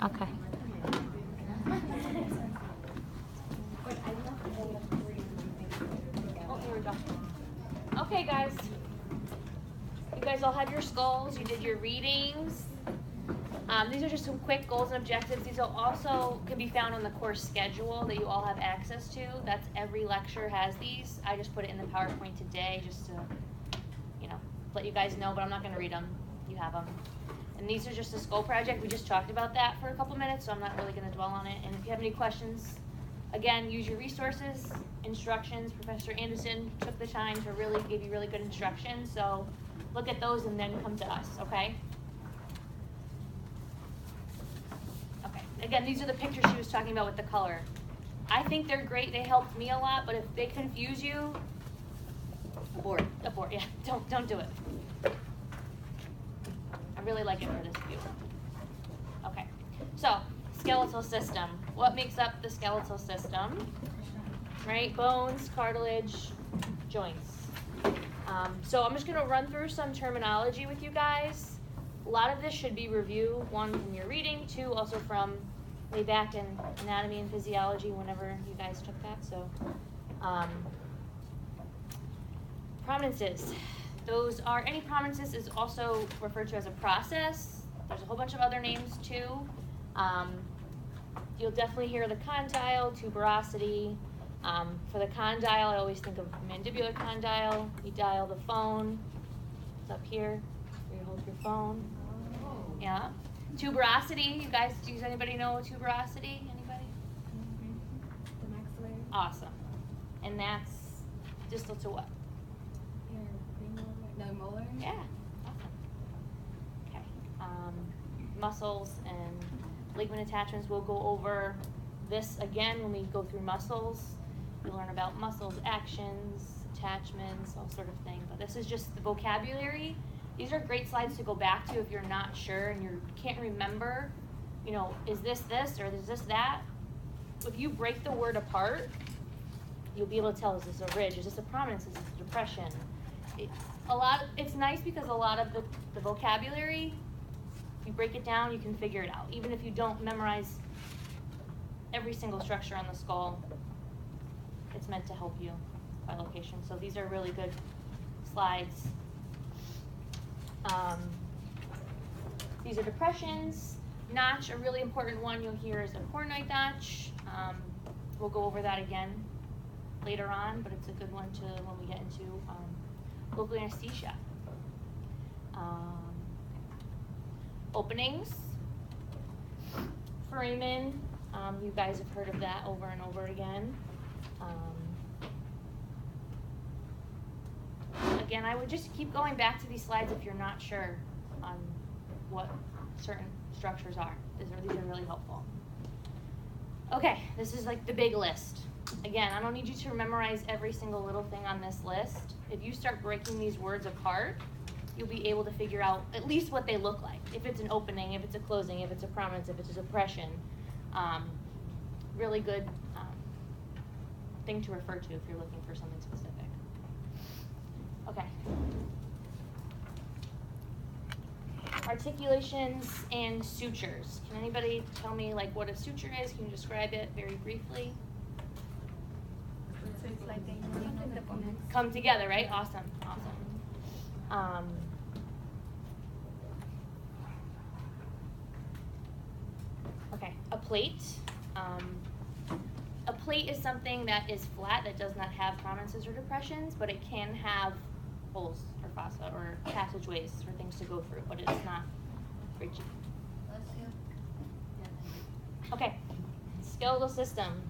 Okay. Oh, here we go. Okay, guys. You guys all have your skulls. You did your readings. These are just some quick goals and objectives. These will also can be found on the course schedule that you all have access to. That's every lecture has these. I just put it in the PowerPoint today just to, let you guys know, but I'm not going to read them. You have them. And these are just a skull project. We just talked about that for a couple minutes, so I'm not really going to dwell on it. And if you have any questions, again, use your resources, instructions. Professor Anderson took the time to really give you really good instructions. So look at those and then come to us, okay? Okay. Again, these are the pictures she was talking about with the color. I think they're great. They helped me a lot, but if they confuse you, abort. Abort, yeah. Don't do it. I really like it for this view. Okay, so skeletal system. What makes up the skeletal system? Right, bones, cartilage, joints. So I'm just gonna run through some terminology with you guys. A lot of this should be review, one from your reading, two also from way back in anatomy and physiology whenever you guys took that. So prominences. Those are, any prominences is also referred to as a process. There's a whole bunch of other names too. You'll definitely hear the condyle, tuberosity. For the condyle, I always think of mandibular condyle. You dial the phone. It's up here where you hold your phone. Yeah. Tuberosity, you guys, does anybody know tuberosity? Anybody? The maxillary. Awesome. And that's distal to what? No, molar. Yeah, awesome. Okay. Muscles and ligament attachments. We'll go over this again when we go through muscles. You'll learn about muscles, actions, attachments, all sort of thing. But this is just the vocabulary. These are great slides to go back to if you're not sure and you can't remember, is this or is this that? If you break the word apart, you'll be able to tell, is this a ridge? Is this a prominence? Is this a depression? It's nice because a lot of the vocabulary, if you break it down, you can figure it out. Even if you don't memorize every single structure on the skull, it's meant to help you by location. So these are really good slides. These are depressions. Notch, a really important one you'll hear is a coronoid notch. We'll go over that again later on, but it's a good one to when we get into local anesthesia. Openings. Foramen, you guys have heard of that over and over again. Again, I would just keep going back to these slides if you're not sure on what certain structures are. These are really helpful. Okay, this is like the big list. Again, I don't need you to memorize every single little thing on this list. If you start breaking these words apart, you'll be able to figure out at least what they look like. If it's an opening, if it's a closing, if it's a prominence, if it's a depression. Really good thing to refer to if you're looking for something specific. Okay. Articulations and sutures. Can anybody tell me what a suture is? Can you describe it very briefly? So it's like they Come together, right? Awesome. Okay, a plate. A plate is something that is flat, that does not have prominences or depressions, but it can have holes or fossa or passageways for things to go through, but it's not rigid. Okay, skeletal system.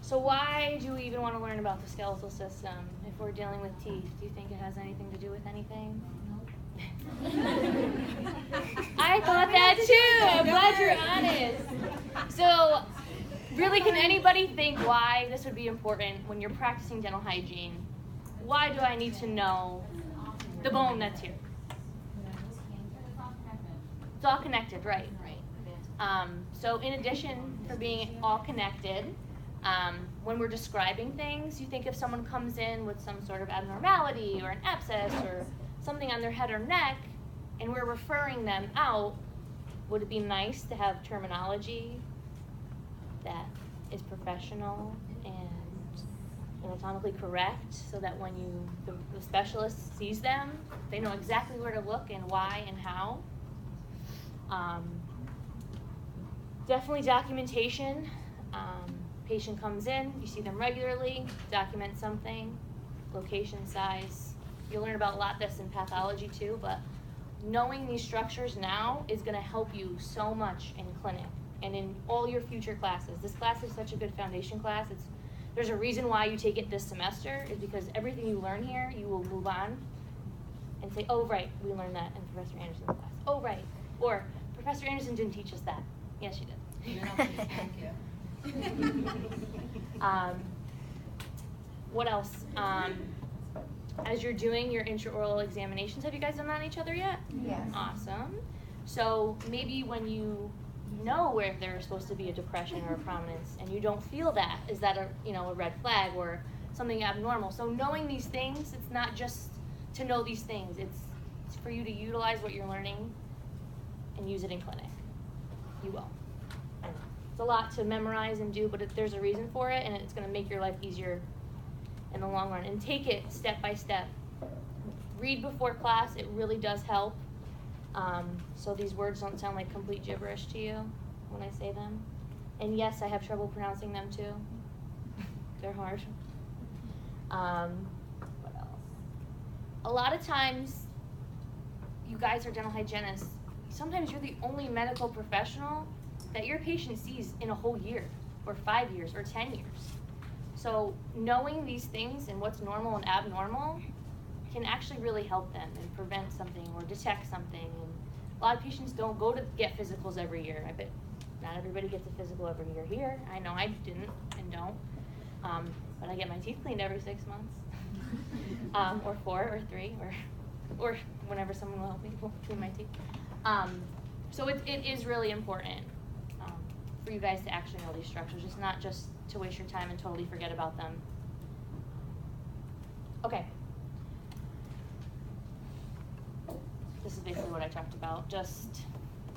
So why do we even want to learn about the skeletal system if we're dealing with teeth? Do you think it has anything to do with anything? I thought that too. I'm glad you're honest. So really, can anybody think why this would be important when you're practicing dental hygiene? Why do I need to know the bone that's here? It's all connected, right. So in addition for being all connected, when we're describing things, you think if someone comes in with some sort of abnormality or an abscess or something on their head or neck, and we're referring them out, would it be nice to have terminology that is professional and anatomically correct so that when the specialist sees them, they know exactly where to look and why and how. Definitely documentation. Patient comes in, you see them regularly, document something, location, size. You'll learn about a lot of this in pathology too, but knowing these structures now is going to help you so much in clinic and in all your future classes. This class is such a good foundation class. There's a reason why you take it this semester, is because everything you learn here, you will move on and say, oh, right, we learned that in Professor Anderson's class. Oh, right. Or, Professor Anderson didn't teach us that. Yes, she did. And then I'll say thank you. What else? As you're doing your intraoral examinations, have you guys done that on each other yet? Yes. Awesome. So maybe when you know where there's supposed to be a depression or a prominence and you don't feel that, is that a red flag or something abnormal? So knowing these things, it's not just to know these things, it's for you to utilize what you're learning and use it in clinic. You will. I know. It's a lot to memorize and do, but there's a reason for it, and it's going to make your life easier in the long run. And take it step by step. Read before class. It really does help. So these words don't sound like complete gibberish to you when I say them. And yes, I have trouble pronouncing them too. They're hard. What else? A lot of times, you guys are dental hygienists. Sometimes you're the only medical professional that your patient sees in a whole year, or 5 years, or 10 years. So knowing these things and what's normal and abnormal can actually really help them and prevent something or detect something. And a lot of patients don't go to get physicals every year. I bet not everybody gets a physical every year here. I know I didn't and don't. But I get my teeth cleaned every 6 months, or 4 or 3, or whenever someone will help me clean my teeth. So it is really important for you guys to actually know these structures. It's not just to waste your time and totally forget about them. Okay. This is basically what I talked about. Just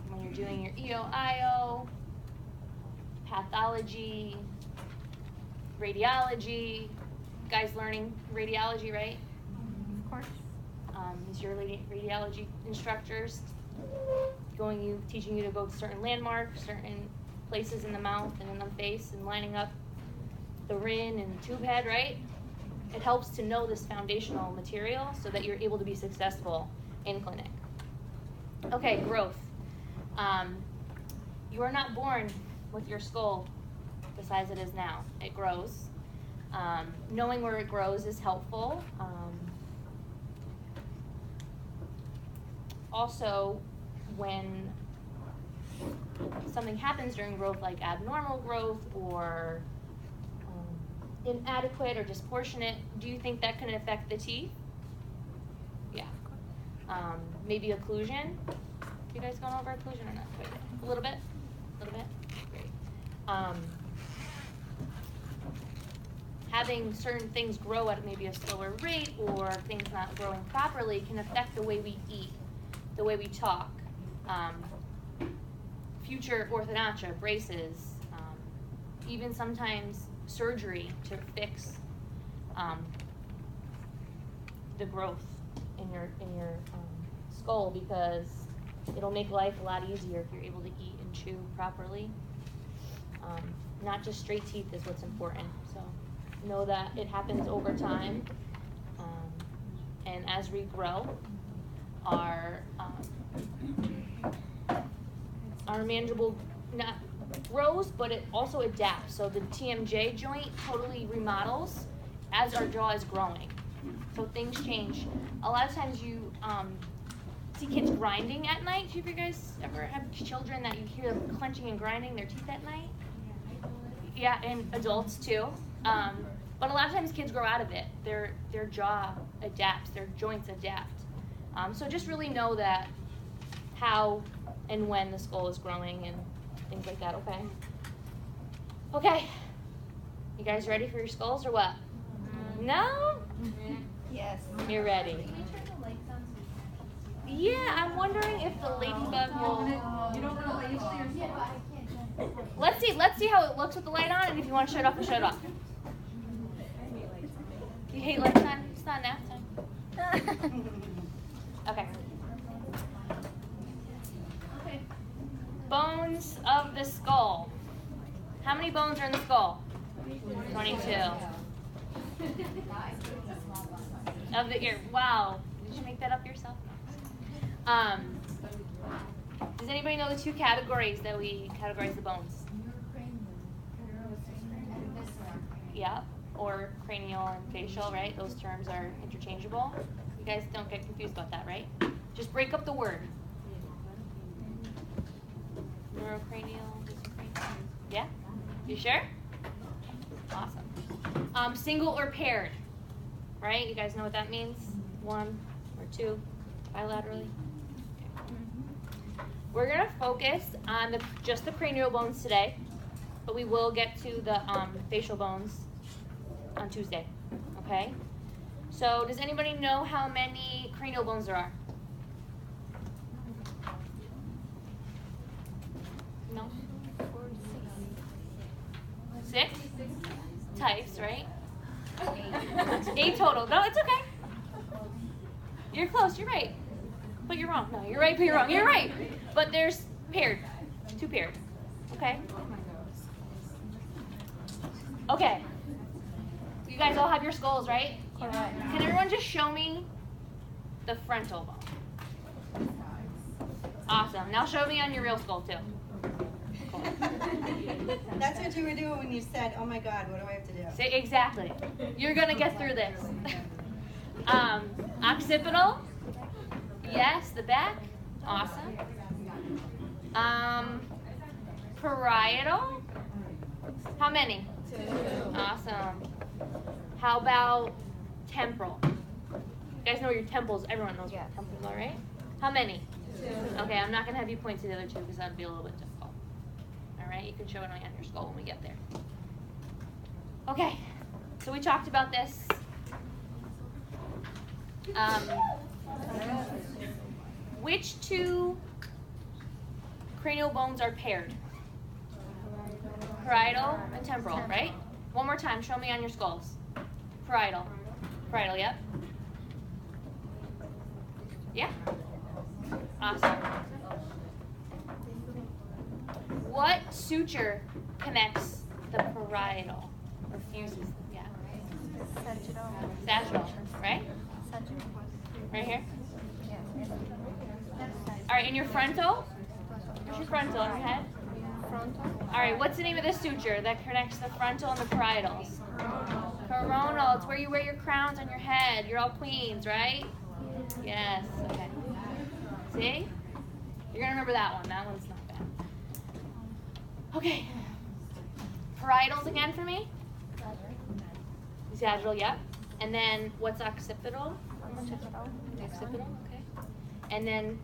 when you're doing your EO-IO, pathology, radiology. You guys learning radiology, right? Of course. These are your radiology instructors teaching you to go to certain landmarks, certain places in the mouth and in the face, and lining up the RIN and the tube head, right? It helps to know this foundational material so that you're able to be successful in clinic. Okay, growth. You are not born with your skull the size it is now. It grows. Knowing where it grows is helpful. Also, when something happens during growth, like abnormal growth or inadequate or disproportionate, do you think that can affect the teeth? Yeah. Maybe occlusion. You guys gone over occlusion or not? A little bit? A little bit? Great. Having certain things grow at maybe a slower rate or things not growing properly can affect the way we eat, the way we talk. Future orthodontia, braces, even sometimes surgery to fix the growth in your skull, because it'll make life a lot easier if you're able to eat and chew properly. Not just straight teeth is what's important. So know that it happens over time, and as we grow, our mandible not grows, but it also adapts. So the TMJ joint totally remodels as our jaw is growing. So things change. A lot of times you see kids grinding at night. Do you guys ever have children that you hear them clenching and grinding their teeth at night? Yeah, and adults too. But a lot of times kids grow out of it. Their jaw adapts, their joints adapt. So just really know that how and when the skull is growing and things like that, okay? Okay. You guys ready for your skulls or what? No? Yes. You're ready. Can you turn the lights on so we can actually see Yeah, I'm wondering if the ladybug will. You don't know what you see. Let's see how it looks with the light on, and if you want to shut it off, you shut it off. You hate lunchtime? It's not nap time. Okay. Bones of the skull. How many bones are in the skull? 22. Of the ear. Wow. Did you make that up yourself? Does anybody know the two categories that we categorize the bones? Yeah, or cranial and facial, right? Those terms are interchangeable. You guys don't get confused about that, right? Just break up the word. Neurocranial, discranial. Yeah? You sure? Awesome. Single or paired, right? You guys know what that means? One or two, bilaterally. We're gonna focus on just the cranial bones today, but we will get to the facial bones on Tuesday, okay? So does anybody know how many cranial bones there are? No? 6 types, right? 8 total. No, it's okay. You're close, you're right. But you're wrong. No, you're right, but you're wrong. You're right. But there's paired. 2 paired. Okay? Okay. You guys all have your skulls, right? Correct. Can everyone just show me the frontal bone? Awesome. Now show me on your real skull, too. Cool. That's what you were doing when you said, oh my God, what do I have to do? Say, exactly. You're going to get through this. Occipital. Yes, the back. Awesome. Parietal. How many? 2. Awesome. How about temporal? You guys know your temples. Everyone knows what temples are, right? How many? 2. Okay, I'm not going to have you point to the other 2 because that would be a little bit difficult. All right, you can show it on your skull when we get there. Okay, so we talked about this. Which 2 cranial bones are paired? Parietal and temporal, right? One more time, show me on your skulls. Parietal. Parietal, yep. Yeah? Awesome. What suture connects the parietal or fuses? Yeah. Sagittal, right? Right here? All right, and your frontal? Where's your frontal on your head? All right, what's the name of the suture that connects the frontal and the parietals? Coronal. It's where you wear your crowns on your head. You're all queens, right? Yes. Okay. See? You're going to remember that one. That one's not bad. Okay. Parietals again for me? Sagittal, yep. And then what's occipital? Occipital, okay. And then,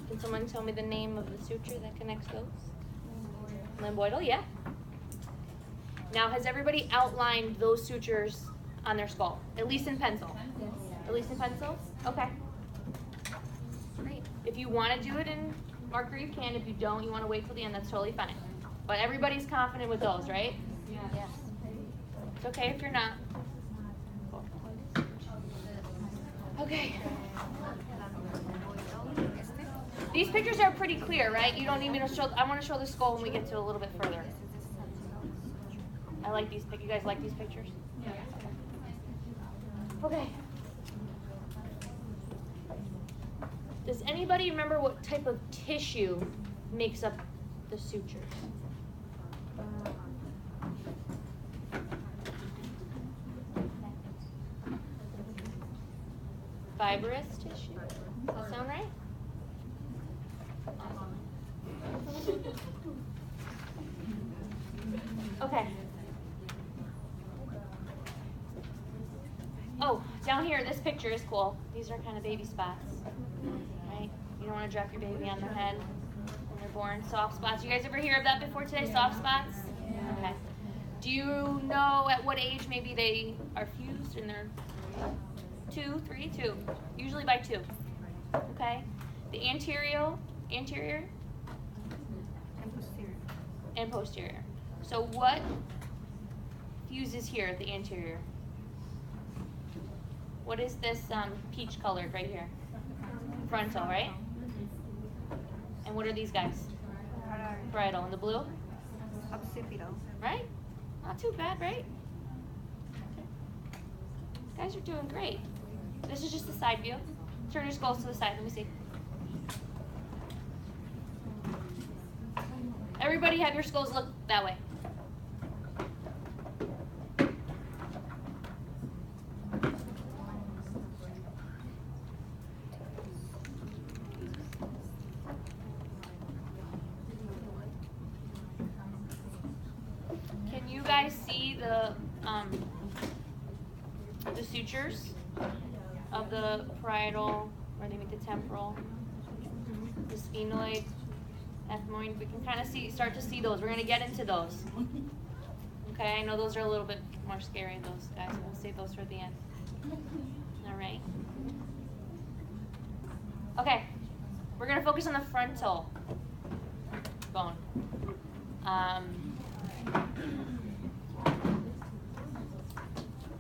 can someone tell me the name of the suture that connects those? Lamboidal, yeah. Now, has everybody outlined those sutures on their skull? At least in pencil? Yes. At least in pencil? Okay. Great. If you want to do it in marker, you can. If you don't, you want to wait till the end, that's totally fine. But everybody's confident with those, right? Yes. It's okay if you're not. Cool. Okay. These pictures are pretty clear, right? You don't need me to show. I want to show the skull when we get to a little bit further. I like these pictures. You guys like these pictures? Yeah. Okay. Does anybody remember what type of tissue makes up the sutures? Fibrous tissue? Does that sound right? Okay. Oh, down here, this picture is cool. These are kind of baby spots, right? You don't want to drop your baby on their head when they're born. Soft spots. You guys ever hear of that before today? Soft spots? Okay. Do you know at what age maybe they are fused and they're 2, 3, 2? Usually by 2. Okay. The anterior, and posterior. So what fuses here at the anterior? What is this peach colored right here? Frontal, right? And what are these guys? Parietal. And the blue? Occipital. Right? Not too bad, right? Guys are doing great. This is just the side view. Turn your skulls to the side. Let me see. Everybody have your skulls look that way. Can you guys see the sutures of the parietal, where they meet the temporal, the sphenoid, ethmoid? We can kind of start to see those. We're going to get into those. Okay, I know those are a little bit more scary, those guys. We'll save those for the end. All right. Okay, we're going to focus on the frontal bone.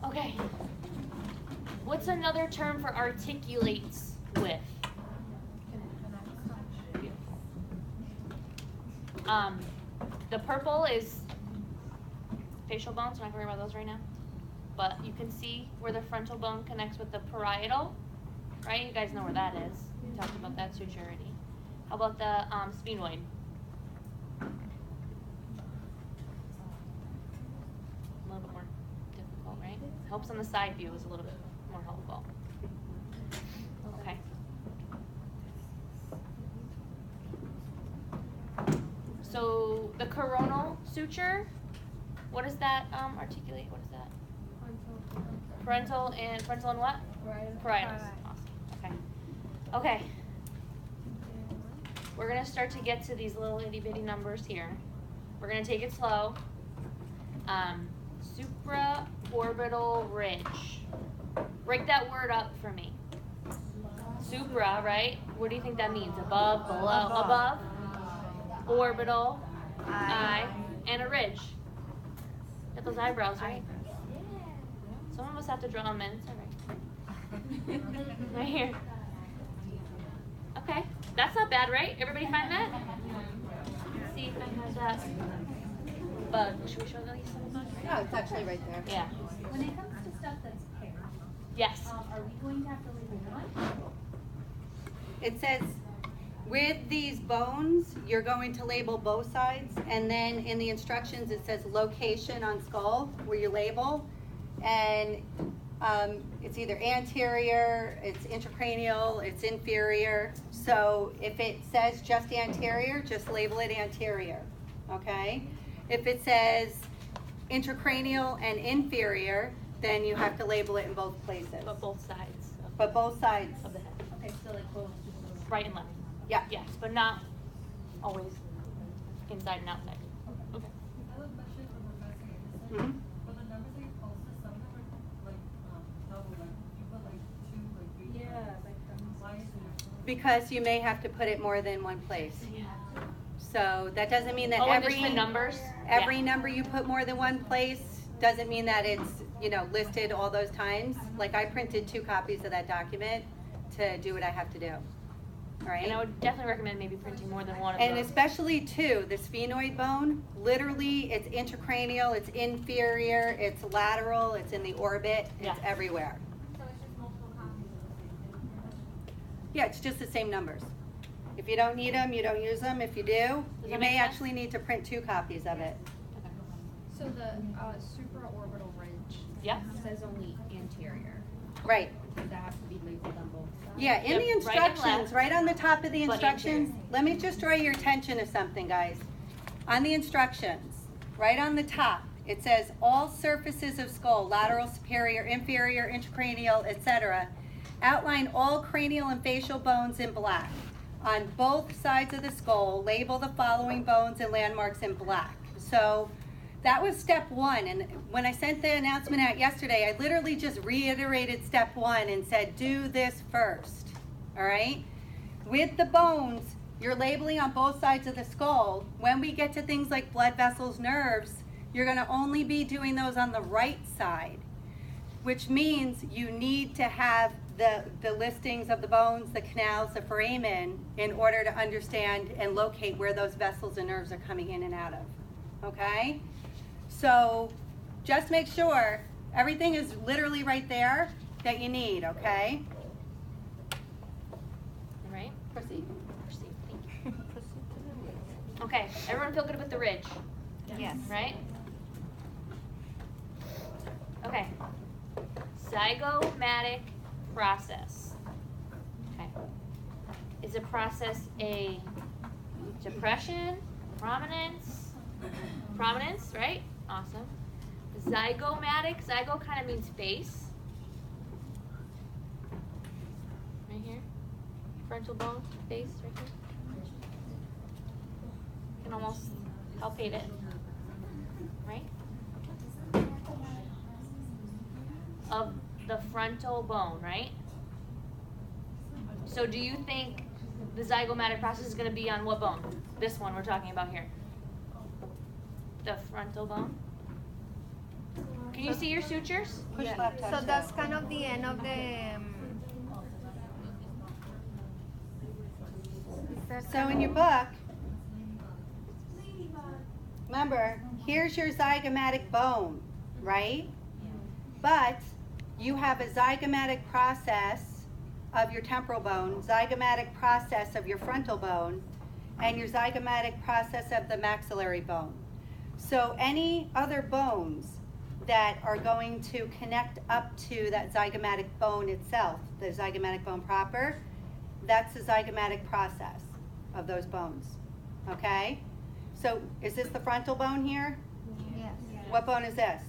Okay. What's another term for articulates with? The purple is facial bones. We're not going to worry about those right now. But you can see where the frontal bone connects with the parietal, right? You guys know where that is. We talked about that suture already. How about the sphenoid? A little bit more difficult, right? Helps on the side view is a little bit more helpful. Okay. So the coronal suture, what does that articulate? What is that? Frontal and what? Parietal. Awesome. Okay. Okay. We're gonna start to get to these little itty bitty numbers here. We're gonna take it slow. Supraorbital ridge. Break that word up for me. Supra, right? What do you think that means? Above, below, above. Orbital, eye, and a ridge. Get those eyebrows, right? Some of us have to draw them in. It's all right. Right here. Okay, that's not bad, right? Everybody find that? Let's see if I have that bug. Should we show them some bug? No, it's actually right there. Yeah. When it comes to stuff that's paired, Yes. are we going to have to label one? It says, with these bones, you're going to label both sides, and then in the instructions it says location on skull where you label, and it's either anterior, it's intracranial, it's inferior. So if it says just anterior, just label it anterior, okay? If it says intracranial and inferior, then you have to label it in both places. But both sides. But both sides. Of the head. Okay, so like both. Right and left. Yeah. Yes, but not always inside and outside. Okay. I have a question for Professor Mhm. Anderson. For the numbers that you posted, some of them are like double, like you put like 2, like 3. Yeah, like Why is it? Because you may have to put it more than one place. Yeah. So that doesn't mean that Oh, and every there's the numbers? every Yeah. number you put more than one place doesn't mean that it's, you know, listed all those times. Like I printed 2 copies of that document to do what I have to do. All right. And I would definitely recommend maybe printing more than one of And those. especially too, the sphenoid bone, literally it's intracranial, it's inferior, it's lateral, it's in the orbit, Yeah. it's everywhere. So it's just multiple copies of the same thing. Yeah, it's just the same numbers. If you don't need them, you don't use them. If you do, Does you that may make sense? actually need to print 2 copies of it. Okay. So the supraorbital ridge Yep. says only anterior. Right. Does that have to be labeled on both sides? Yeah, in Yep, the right and instructions, left, right on the top of the but instructions, interior. let me just draw your attention to something, guys. On the instructions, right on the top, it says all surfaces of skull, lateral, superior, inferior, intracranial, etc., outline all cranial and facial bones in black. On both sides of the skull, label the following bones and landmarks in black. So that was step 1, and when I sent the announcement out yesterday, I literally just reiterated step 1 and said, do this first, all right? With the bones, you're labeling on both sides of the skull. When we get to things like blood vessels, nerves, you're gonna only be doing those on the right side, which means you need to have the listings of the bones, the canals, the foramen, in order to understand and locate where those vessels and nerves are coming in and out of, okay? So just make sure everything is literally right there that you need, okay? All right? Proceed. Proceed. Thank you. Okay, everyone feel good with the ridge, Yes. right? Okay. Zygomatic process. Okay. Is a process a depression, prominence? Prominence, right? Awesome. Zygomatic, zygo kind of means face. Right here. Frontal bone, face, right here. You can almost palpate it. Right? Of the frontal bone, right? So do you think the zygomatic process is going to be on what bone? This one we're talking about here. The frontal bone? Can you see your sutures? Push Yeah. left, touch So that's down. kind of the end of the. So in your book, remember, here's your zygomatic bone, right? But you have a zygomatic process of your temporal bone, zygomatic process of your frontal bone, and your zygomatic process of the maxillary bone. So any other bones that are going to connect up to that zygomatic bone itself, the zygomatic bone proper, that's the zygomatic process of those bones, okay? So is this the frontal bone here? Yes. What bone is this?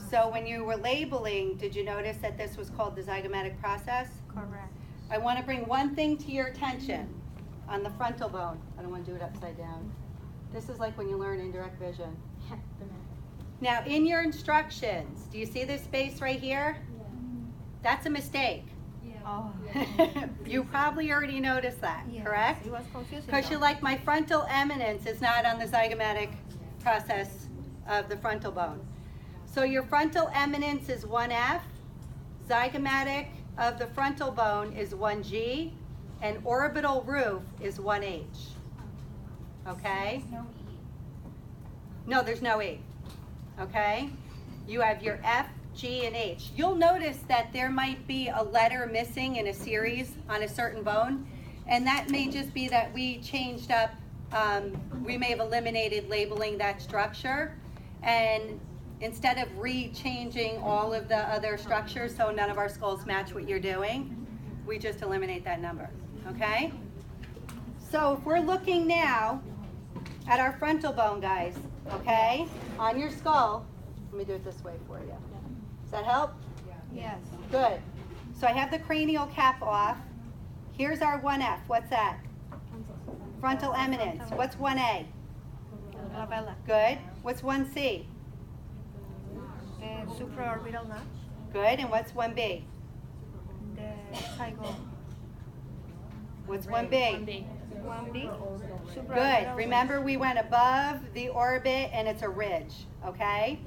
So when you were labeling, did you notice that this was called the zygomatic process? Correct. I want to bring one thing to your attention on the frontal bone. I don't want to do it upside down. This is like when you learn indirect vision. Now in your instructions, do you see this space right here? That's a mistake. Oh. You probably already noticed that, Yes. correct? It was confusing. Because you're like, my frontal eminence is not on the zygomatic process of the frontal bone. So your frontal eminence is 1F, zygomatic of the frontal bone is 1G, and orbital roof is 1H. Okay? No, there's no E. Okay? You have your F, G, and H. You'll notice that there might be a letter missing in a series on a certain bone, and that may just be that we changed up, we may have eliminated labeling that structure, and instead of re-changing all of the other structures so none of our skulls match what you're doing, we just eliminate that number, okay? So if we're looking now at our frontal bone, guys, okay, on your skull, let me do it this way for you. Does that help? Yes. Good. So I have the cranial cap off. Here's our 1F. What's that? Frontal eminence. What's 1A? Labella. Good. What's 1C? The supraorbital notch. Good. And what's 1B? The zygo. What's 1B? 1B. 1B. Good. Remember we went above the orbit and it's a ridge, okay?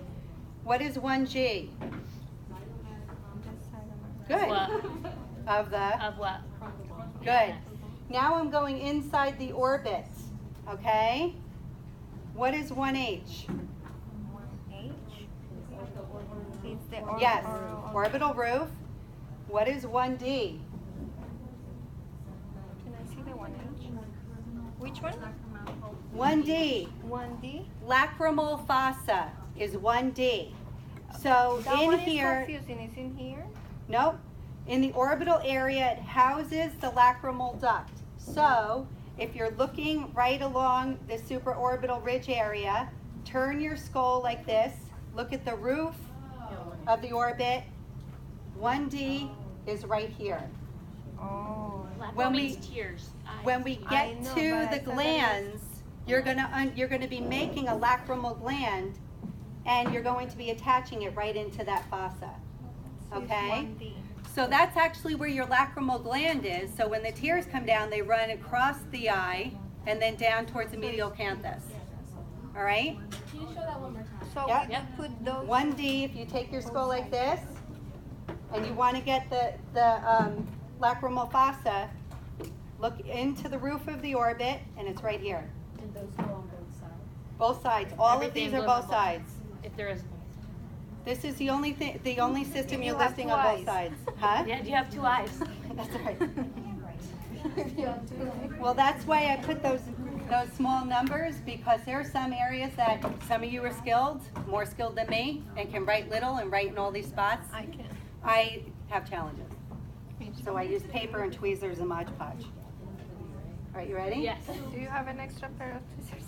What is 1G? Good. What? Of the? Of what? Good. Now I'm going inside the orbit, okay? What is 1H? 1H. It's the Yes, orbital roof. What is 1D? Can I see the 1H? Which one? 1D, 1D. lacrimal fossa is 1D. So That in one here, is confusing. It's in here. nope, in the orbital area, it houses the lacrimal duct. So if you're looking right along the supraorbital ridge area, turn your skull like this, look at the roof of the orbit. 1D is right here. Oh. Lacrimal means tears. When we I get know, to but I the thought that glands, you're gonna be making a lacrimal gland, and you're going to be attaching it right into that fossa. So it's Okay? 1D. So that's actually where your lacrimal gland is. So when the tears come down, they run across the eye and then down towards the medial canthus. All right? Can you show that one more time? So Yep. you put those. 1D, if you take your skull like this, and you want to get the lacrimal fossa, look into the roof of the orbit, and it's right here. And those go on both sides. Both sides. All of Everything these are goes on both sides. If there is. This is the only thing, the only system You you're have listing two on both eyes. sides. Huh? Yeah, do you have 2 eyes? That's right. Well, that's why I put those small numbers, because there are some areas that some of you are skilled, more skilled than me, and can write little and write in all these spots. I can. I have challenges. So I use paper and tweezers and Mod Podge. All right, you ready? Yes. Do you have an extra pair of scissors?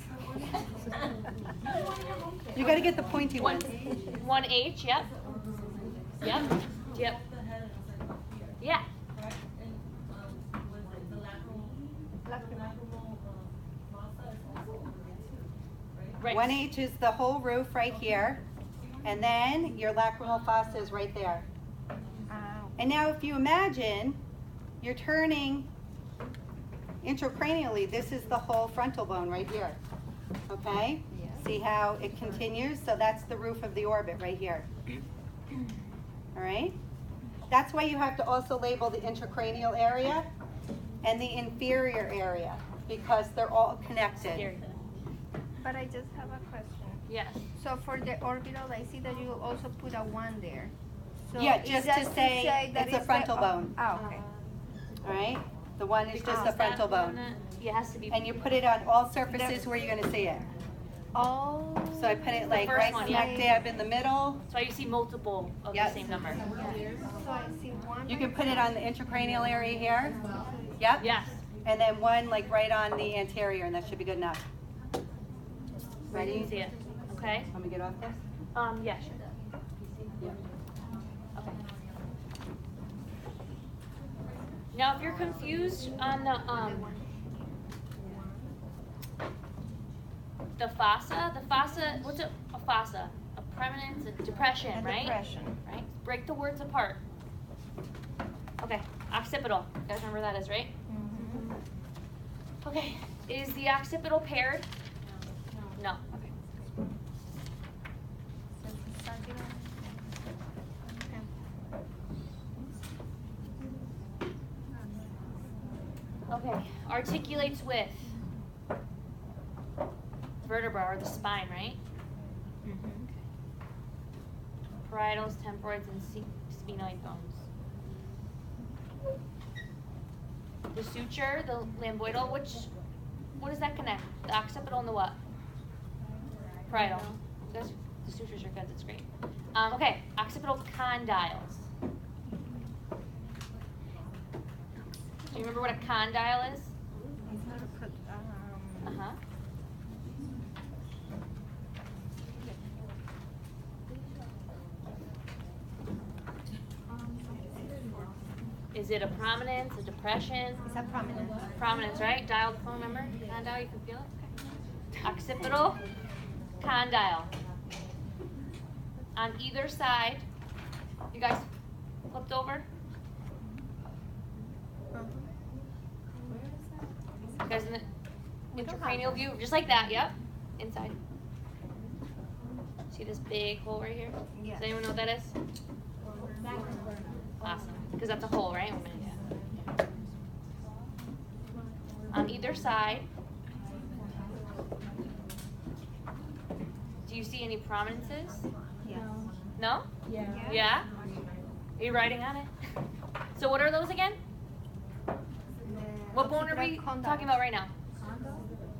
You got to get the pointy One, ones. 1H, yep. Yep. Yep. The head is like up here, Yeah. right? And, was it the lacrimal fossa is also over there too, right? Right. 1H is the whole roof right here, and then your lacrimal fossa is right there. Ow. And now if you imagine, you're turning intracranially, this is the whole frontal bone right here, okay? Yeah. See how it continues? So that's the roof of the orbit right here. All right? That's why you have to also label the intracranial area and the inferior area, because they're all connected. Scary. But I just have a question. Yes. So for the orbital, I see that you also put a 1 there. So Yeah, is just that to say that it's a the- frontal bone. Oh, okay. All right? The one is just Because the that frontal one, bone. Yeah, it has to be. And you put it on all surfaces where you're gonna see it. Oh. So I put it like first right one, smack yeah. dab in the middle. That's why you see multiple of Yes. the same number. So I see 1. You can put it on the intracranial area here. Yep. Yes. And then one like right on the anterior, and that should be good enough. You Ready? can see it. Okay. Let me get off this. Yeah, sure. Okay. Now, if you're confused on the fossa, what's a fossa? A prominence, a depression, And right? depression. Right? Break the words apart. Okay, occipital. You guys remember that is, right? Mhm. Okay, is the occipital paired? No. Okay. So it's sagittal. Okay. Okay, articulates with vertebra or the spine, right? Mhm. Parietals, temporoids, and sphenoid bones. The suture, the lamboidal, what does that connect? The occipital and the what? Parietal. Those, the sutures are good, that's great. Okay, occipital condyles. Do you remember what a condyle is? Uh-huh. Is it a prominence, a depression? It's a prominent. Prominence, right? Dialed phone, remember? Condyle, you can feel it? Okay. Occipital, condyle. On either side, you guys flipped over? You guys in the intracranial view? Just like that, yep. Inside. See this big hole right here? Yes. Does anyone know what that is? Awesome. Because that's a hole, right? On either side, do you see any prominences? Yes. No? Yeah. Yeah? Are you writing on it? So what are those again? What bone are we talking about right now?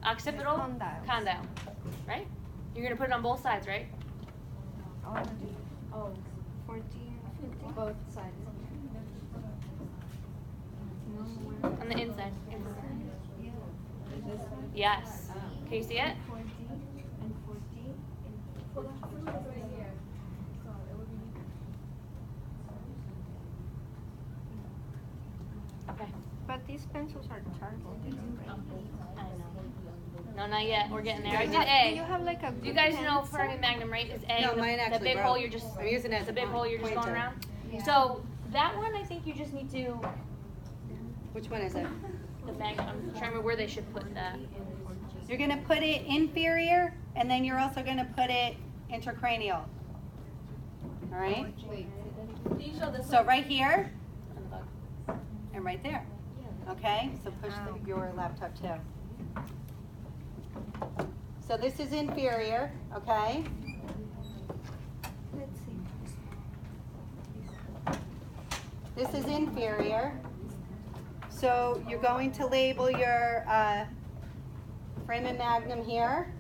Occipital? Condyles. Condyle. Right? You're going to put it on both sides, right? Oh, 14, 15. both sides. On the inside. Yes. Can you see it? 40 and 40. Okay. But these pencils are charcoal. They don't break. I know. No, not yet. We're getting there. I Do did you A. have like a Do you good guys know pencil? Fermi Magnum, right? Is A. No, the, mine the actually big broke. hole you're just I'm using it as the a big hole you're just going pointer. around. Yeah. So That one, I think you just need to, Which one is it? I'm trying to remember where they should put that. You're gonna put it inferior, and then you're also gonna put it intracranial. All right? Can you show this So one? right here On the bug. and right there. Okay? So push your laptop too. So this is inferior, okay? Let's see. This is inferior. So you're going to label your foramen magnum here,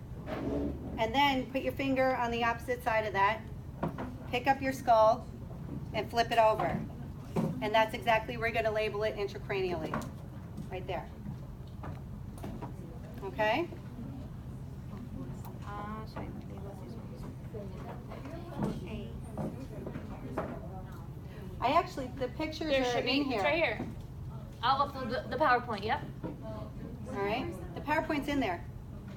and then put your finger on the opposite side of that, pick up your skull, and flip it over. And that's exactly where you're going to label it intracranially, right there. Okay? So I label this one. Okay. I actually, the pictures There are should be, in here. it's right here. I'll upload the PowerPoint, yep. All right? The PowerPoint's in there.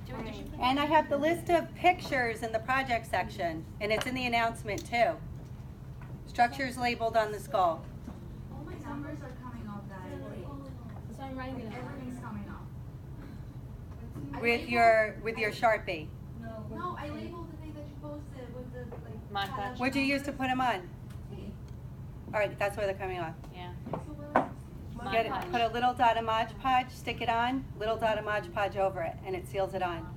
Do it, there should be. And I have the list of pictures in the project section, and it's in the announcement too. Structures labeled on the skull. All my numbers are coming off that. So I'm writing it down. Everything's coming off. I With your Sharpie. No, I labeled the thing that you posted with the like. Mod cut out Podge. What'd you use to put them on? See? All right, that's where they're coming off. Yeah. So what? Mod Get it, Podge. put a little dot of Mod Podge, stick it on, little dot of Mod Podge over it, and it seals it on.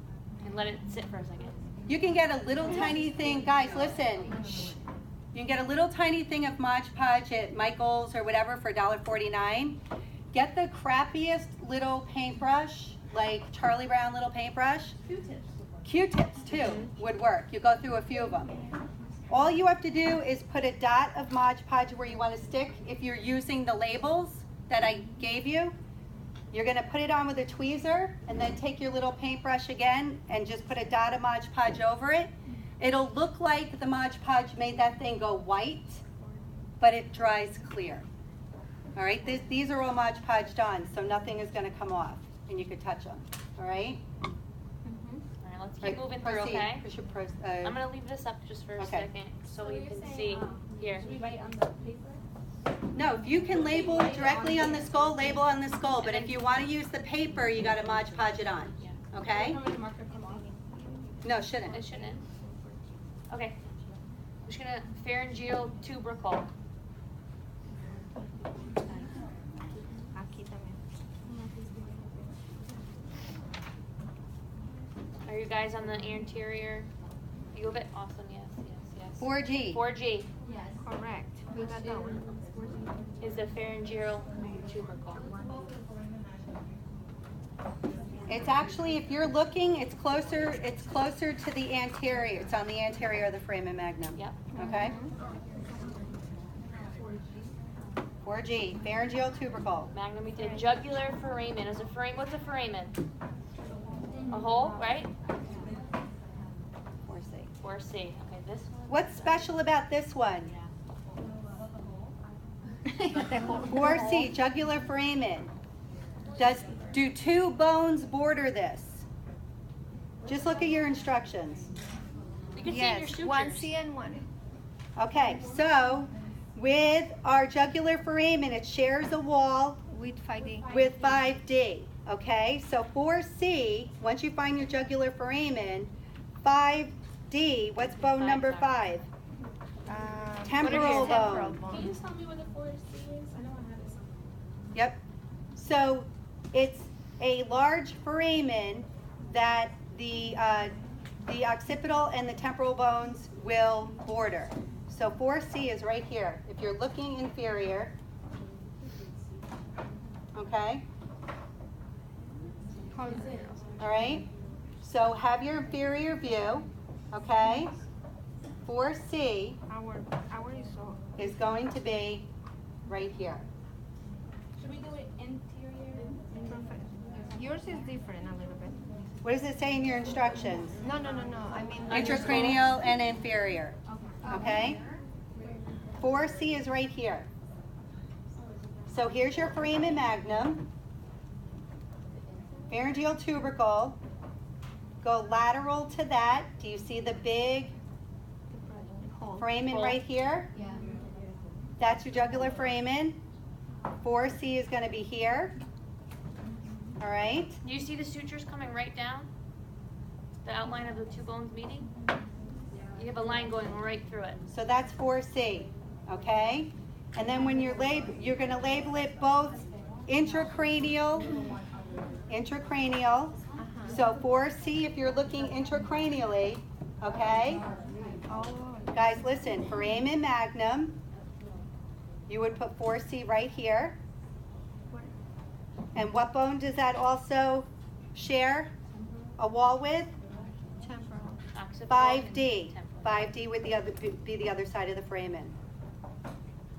And let it sit for a second. You can get a little tiny thing, guys, listen. Shh. You can get a little tiny thing of Mod Podge at Michael's or whatever for $1.49. Get the crappiest little paintbrush, like Charlie Brown little paintbrush. Q-tips. Q-tips too would work. You go through a few of them. All you have to do is put a dot of Mod Podge where you want to stick. If you're using the labels that I gave you, you're going to put it on with a tweezer and then take your little paintbrush again and just put a dot of Mod Podge over it. It'll look like the Mod Podge made that thing go white, but it dries clear. All right, these are all Mod Podged on, so nothing is going to come off, and you can touch them. All right? All right, let's All right, keep moving through, proceed. okay? Push your I'm gonna leave this up just for a Okay. second, so So you you're can saying, see here. Should we write on the paper? No, if you can label directly on the skull, label on the skull. But if you want to use the paper, you got to Mod Podge it on. Yeah. Okay? How many marker come off? No, shouldn't. It shouldn't. Okay. I'm just gonna pharyngeal tubercle. Aquí también. Are you guys on the anterior? You have it? Awesome, yes, yes, yes. 4G. 4G Yes. Correct. We got that one. is the pharyngeal tubercle. It's actually, if you're looking, it's closer to the anterior. It's on the anterior of the foramen magnum. Yep. Okay? 4G, pharyngeal tubercle. Magnum, we did jugular foramen. Is a foramen? What's a foramen? A hole, right? 4C. 4C. Okay, this one. What's special about this one? 4C, jugular foramen. Do two bones border this? Just look at your instructions. You can see in your Yes, sutures. one C and one. Okay, so with our jugular foramen, it shares a wall With 5D. with 5D. Okay, so 4C, once you find your jugular foramen, 5D, what's bone Five, number sorry. 5? Temporal Temporal bone. Can you tell me where the 4C is? I know I have it somewhere. Yep. So it's a large foramen that the occipital and the temporal bones will border. So 4C is right here. If you're looking inferior, okay? All right? So have your inferior view, okay? 4C Our is so. is going to be right here. Should we do it interior? Yours is different a little bit. What does it say in your instructions? No. I mean. Intracranial and inferior, okay? 4C is right here. So here's your foramen magnum, pharyngeal tubercle. Go lateral to that. Do you see the big foramen Hole. right here? Yeah. That's your jugular foramen. 4C is going to be here. All right? Do you see the sutures coming right down? The outline of the two bones meeting? You have a line going right through it. So that's 4C, okay? And then when you're going to label it both intracranial. So 4C if you're looking intracranially, okay? Guys, listen, foramen magnum, you would put 4C right here. And what bone does that also share a wall with? Temporal. Occipital 5D. and temporal. 5D would be the other side of the foramen.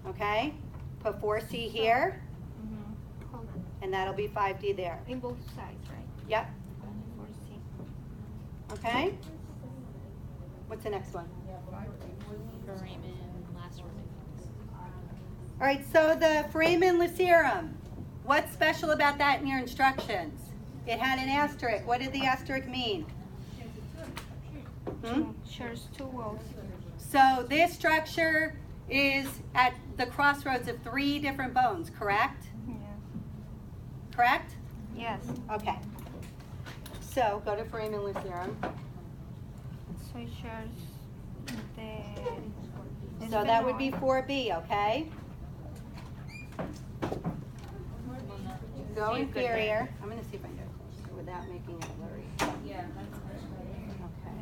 Okay? Put 4C here, Hold on. and that'll be 5D there. In both sides, right? Yep. 4C. Okay? What's the next one? Foramen, last foramen. All right, so the foramen lucerum. What's special about that in your instructions? It had an asterisk. What did the asterisk mean? Shares two walls. So this structure is at the crossroads of 3 different bones, correct? Yeah. Correct? Yes. Okay. So go to foramen lucerum. So it shares the. So that would be 4B, okay? Go See, good there. inferior. I'm going to see if I can get closer without making it blurry. Yeah, that's Okay.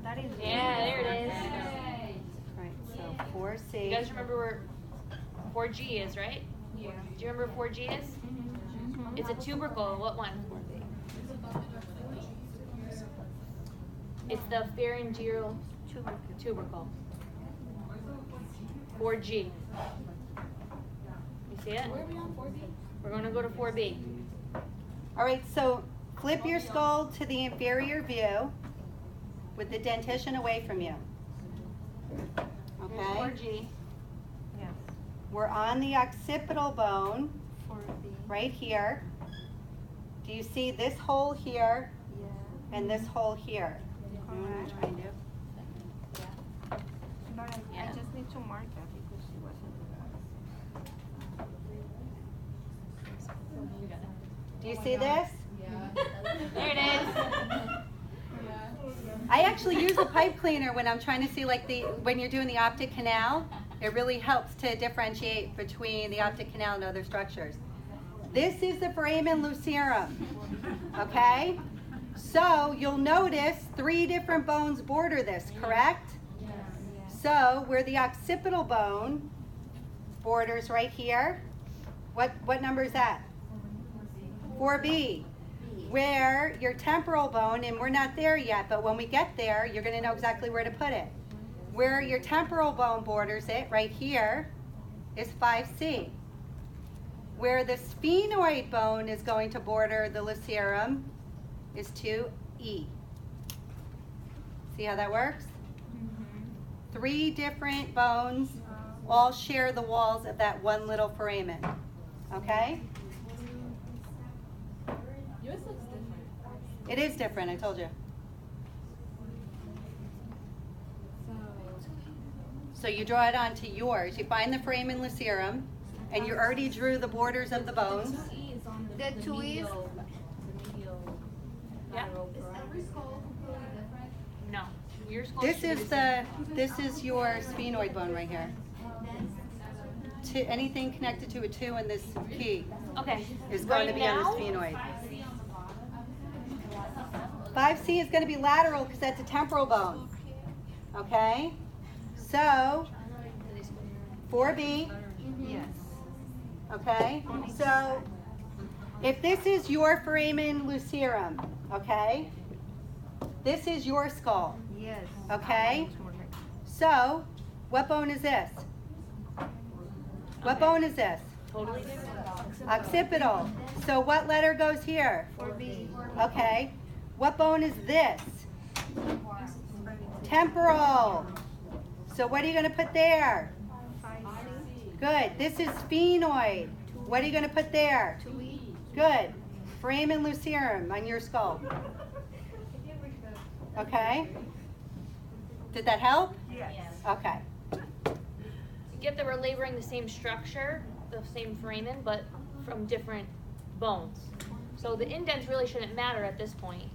That is. Yeah, there it is. Right, so 4C. You guys remember where 4G is, right? Yeah. Do you remember where 4G is? It's a tubercle. What one? It's the pharyngeal tubercle. 4G. You see it? Where are we on 4B? We're going to go to 4B. All right, so flip your skull to the inferior view with the dentition away from you. Here's Okay? 4G. Yes. We're on the occipital bone 4B. right here. Do you see this hole here Yeah. and this hole here? You know what I'm trying to do? But I Yeah. just need to mark that because she wasn't. You got it. Do you see this? There it is. I actually use a pipe cleaner when I'm trying to see when you're doing the optic canal. It really helps to differentiate between the optic canal and other structures. This is the foramen lucerum, okay? So you'll notice 3 different bones border this, correct? So where the occipital bone borders right here, what number is that? 4B. Where your temporal bone, and we're not there yet, but when we get there, you're going to know exactly where to put it. Where your temporal bone borders it, right here, is 5C. Where the sphenoid bone is going to border the lucerum is 2E. See how that works? 3 different bones all share the walls of that one little foramen. Okay? Yours looks different. It is different, I told you. So you draw it onto yours. You find the foramen lucerum, and you already drew the borders of the bones. E is on The 2E is. the medial Yeah. lateral foramen. Is every skull completely different? No. Your skull This should be this is your sphenoid bone right here. Anything connected to a 2 in this key Okay. is going to Right be on now, the sphenoid. 5C on the bottom. 5C is going to be lateral because that's a temporal bone. Okay? So, 4B, Yes. okay? So, if this is your foramen lucerum, okay? This is your skull. Yes. Okay. So, what bone is this? What bone is this? Totally different. Occipital. So what letter goes here? 4B. Okay. What bone is this? Temporal. So what are you going to put there? 5C. Good. This is sphenoid. What are you going to put there? 2E. Good. Foramen lucerum on your skull. Okay. Did that help? Yes. Okay. get that we're laboring the same structure, the same foramen, but from different bones. So the indents really shouldn't matter at this point,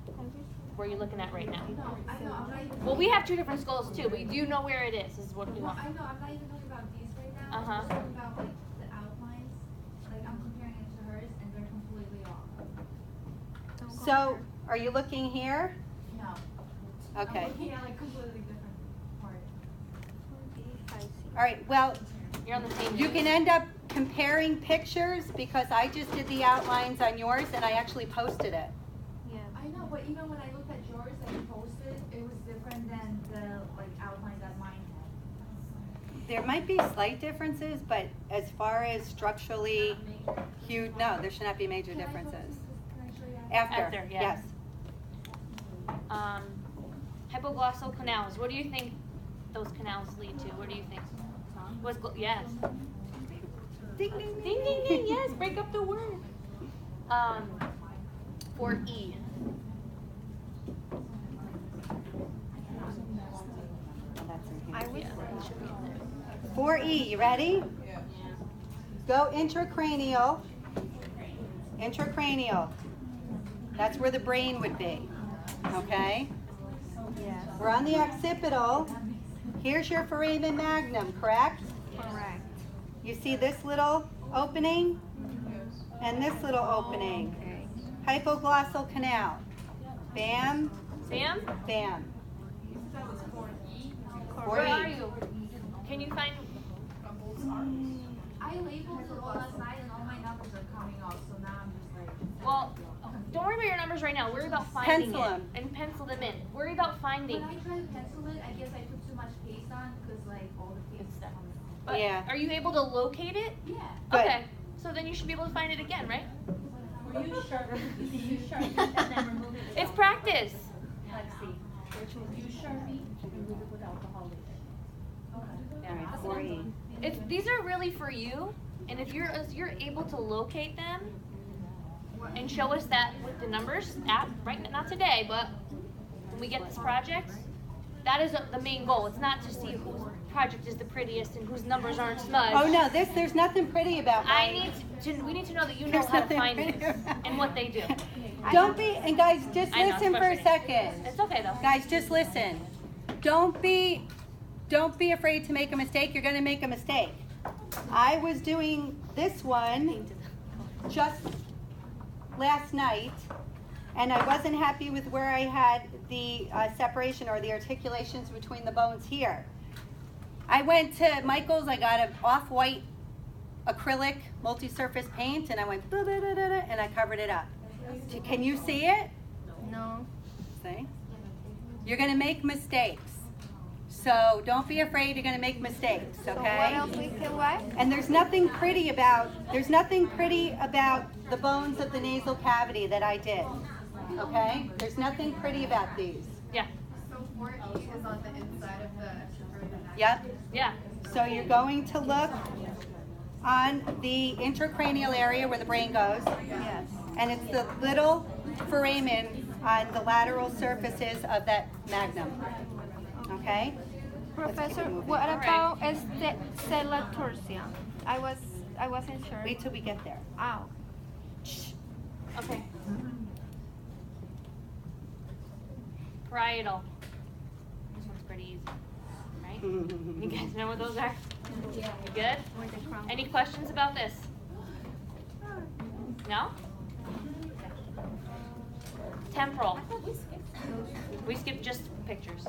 where you're looking at right now. No, I know, I'm not even. Well, we have two different skulls too, but you know where it is what we No, want. I know, I'm not even talking about these right now. Uh-huh. I'm talking about like the outlines. Like I'm comparing it to hers and they're completely off. So, are you looking here? No. Okay. I'm looking at like completely different parts. All right, well, You're on the same you page. can end up comparing pictures because I just did the outlines on yours and I actually posted it. I know, but even when I looked at yours that you posted, it was different than the like outline that mine had. There might be slight differences, but as far as structurally huge, no, there should not be major Can I differences. Can I show you? After, yeah. yes. Hypoglossal canals. What do you think those canals lead to? What do you think? Yes. Ding, ding, Ding, ding, ding. Yes, break up the word. For E. I would Yeah, it should be in there. 4E, you ready? Go intracranial. Intracranial. That's where the brain would be. Okay? Yes. We're on the occipital. Here's your foramen magnum, correct? Correct. You see this little opening? And this little opening. Okay. Hypoglossal canal. Bam, Sam, bam. where are 4E. you? Can you find? I labeled it all last night and all my numbers are coming off, so now I'm just like. Well, don't worry about your numbers right now. Worry about finding Pencil it 'em. and pencil them in. Worry about finding. When I tried to pencil it, I guess I put too much paste on because like all the paste stuff on But Yeah. Are you able to locate it? Yeah. Good. Okay. So then you should be able to find it again, right? Or use Sharpie, you can use Sharpie and then remove it. It's practice. Let's see, use Sharpie and remove it with alcohol later. All right, 4E. These are really for you, and if you're able to locate them and show us that with the numbers, right, not today, but when we get this project, that is the main goal. It's not to see whose project is the prettiest and whose numbers aren't smudged. Oh no, there's nothing pretty about mine. We need to know that you know There's how to nothing find pretty these about and what they do. Don't be, and guys, just I know, listen for a especially- second. It's okay though. Guys, just listen. Don't be afraid to make a mistake. You're gonna make a mistake. I was doing this one just last night, and I wasn't happy with where I had the separation or the articulations between the bones here. I went to Michael's, I got an off-white acrylic multi-surface paint, and I went da-da-da-da-da, and I covered it up. Can you see it? No. See? You're gonna make mistakes. So don't be afraid you're gonna make mistakes, So what okay? else we can what? And there's nothing pretty about the bones of the nasal cavity that I did. Okay? There's nothing pretty about these. Yeah. So 4E is on the inside of the extraforamen. Yep. Yeah. So you're going to look on the intracranial area where the brain goes. Yes. And it's the little foramen on the lateral surfaces of that magnum. Okay? Let's keep Professor, it moving. what All about skeletal? I wasn't sure. Wait till we get there. Ow. Okay. Parietal. This one's pretty easy, right? You guys know what those are? Yeah. You good? With the crown. Any questions about this? No? Temporal. We skipped just pictures.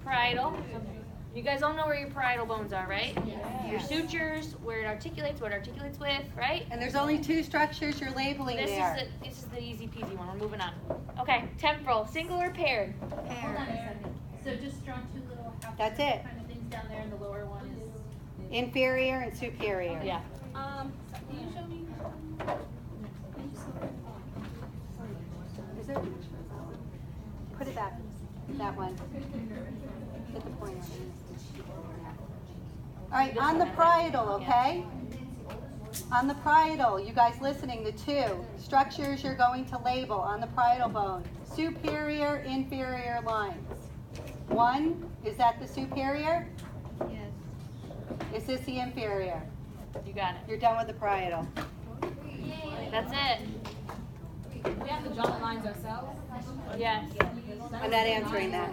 Parietal. You guys all know where your parietal bones are, right? Your sutures, where it articulates, what it articulates with, right? And there's only two structures you're labeling there. This is the easy peasy one. We're moving on. Okay, temporal, single or paired? Hold on a second, so just draw two little half That's it. kind of things down there and the lower one is. Inferior and superior. Yeah. Can you show me? Is there? Put it back. That one. Get the pointer. All right, on the parietal, okay? On the parietal, you guys listening, the two structures you're going to label on the parietal bone. Superior, inferior lines. One, is that the superior? Is this the inferior? You got it. You're done with the parietal. That's it. We have to draw the lines ourselves. Yes. I'm not answering that.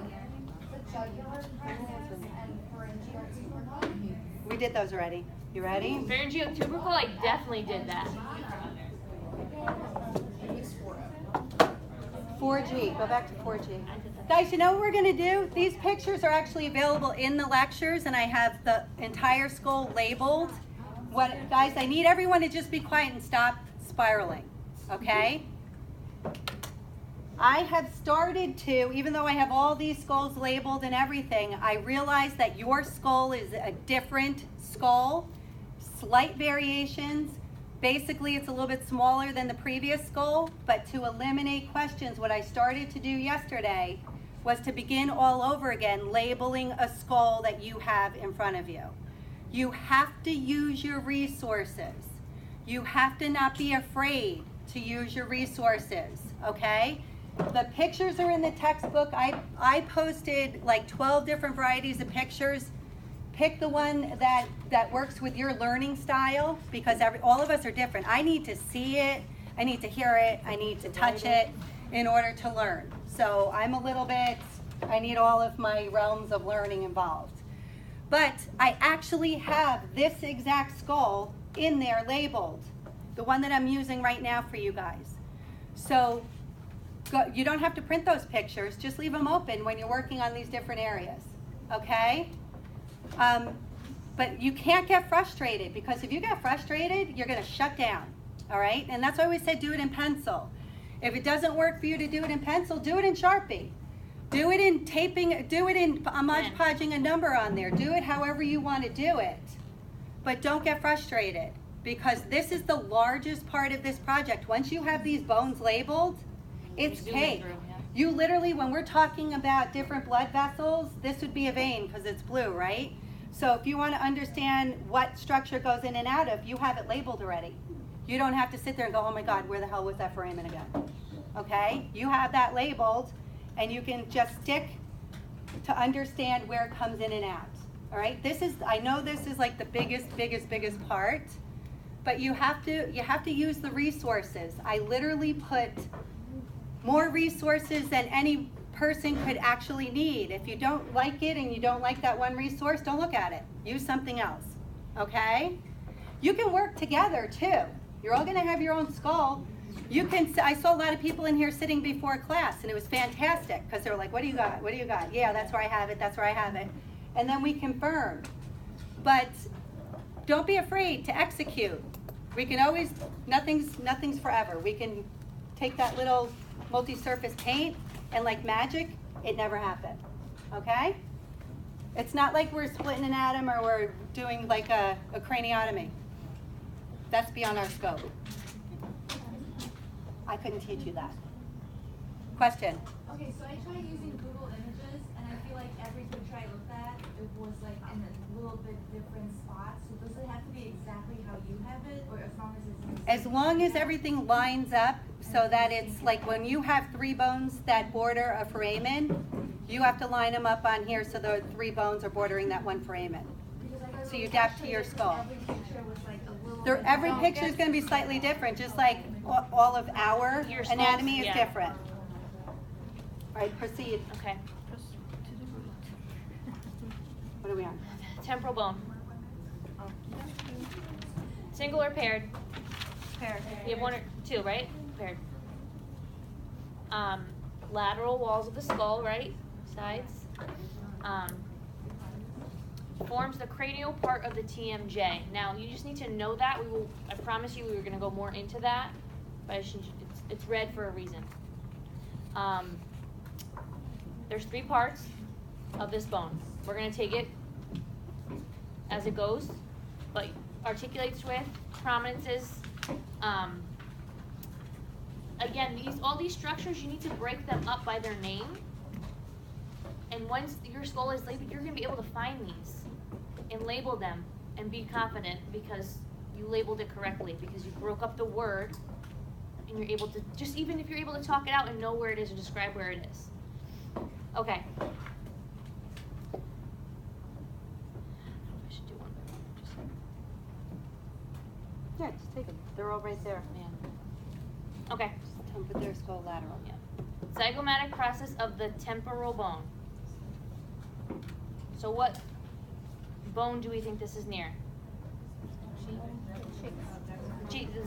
We did those already. You ready? Pharyngeotubercle, I definitely did that. 4G. Go back to 4G. Guys, you know what we're going to do? These pictures are actually available in the lectures, and I have the entire skull labeled. Guys, I need everyone to just be quiet and stop spiraling, okay? I have started to, even though I have all these skulls labeled and everything, I realize that your skull is a different skull, slight variations. Basically, it's a little bit smaller than the previous skull, but to eliminate questions, what I started to do yesterday was to begin all over again, labeling a skull that you have in front of you. You have to use your resources. You have to not be afraid to use your resources, okay? The pictures are in the textbook. I posted like 12 different varieties of pictures. Pick the one that works with your learning style, because all of us are different. I need to see it, I need to hear it, I need to touch it in order to learn. So I'm a little bit, I need all of my realms of learning involved. But I actually have this exact skull in there labeled, the one that I'm using right now for you guys. So you don't have to print those pictures, just leave them open when you're working on these different areas, okay? But you can't get frustrated, because if you get frustrated, you're going to shut down, all right? And that's why we said do it in pencil. If it doesn't work for you to do it in pencil, do it in Sharpie. Do it in taping, do it in Mod Podging a number on there. Do it however you want to do it. But don't get frustrated, because this is the largest part of this project. Once you have these bones labeled, it's cake. You literally, when we're talking about different blood vessels, this would be a vein because it's blue, right? So if you want to understand what structure goes in and out of, you have it labeled already. You don't have to sit there and go, oh my God, where the hell was that foramen again? Okay? You have that labeled, and you can just stick to understand where it comes in and out. All right? I know this is like the biggest part, but you have to use the resources. I literally put more resources than any person could actually need. If you don't like it and you don't like that one resource, don't look at it. Use something else, okay? You can work together too. You're all gonna have your own skull. I saw a lot of people in here sitting before class, and it was fantastic, because they were like, what do you got? What do you got? Yeah, that's where I have it, that's where I have it. And then we confirmed. But don't be afraid to execute. We can always, nothing's forever. We can take that little multi-surface paint, and like magic, it never happened, okay? It's not like we're splitting an atom or we're doing like a craniotomy. That's beyond our scope. I couldn't teach you that. Question? Okay, so I tried using Google Images, and I feel like every picture I looked at, it was like in a little bit different spots. So does it have to be exactly how you have it, or as long as it's in the same As long as area? everything lines up so that it's like when you have 3 bones that border a foramen, you have to line them up on here so the 3 bones are bordering that one foramen. Because I thought So you it was adapt to actually your like skull. Every picture was like a little bit Every different. picture is going to be slightly different, just like all of our Your skulls, anatomy is yeah. different. All right, proceed. Okay. What are we on? Temporal bone. Single or paired? Paired. You have 1 or 2, right? Paired. Lateral walls of the skull, right? Sides. Forms the cranial part of the TMJ. Now, you just need to know that. I promise you we were going to go more into that, but it's red for a reason. There's 3 parts of this bone. We're going to take it as it goes, but articulates with, prominences. Again, all these structures, you need to break them up by their name. And once your skull is labeled, you're going to be able to find these and label them and be confident because you labeled it correctly, because you broke up the word and you're able to, just even if you're able to talk it out and know where it is or describe where it is. Okay. I should do one by They're all right there. Yeah. Okay. Tell them put their skull lateral. Yeah. Zygomatic process of the temporal bone. So what bone do we think this is near?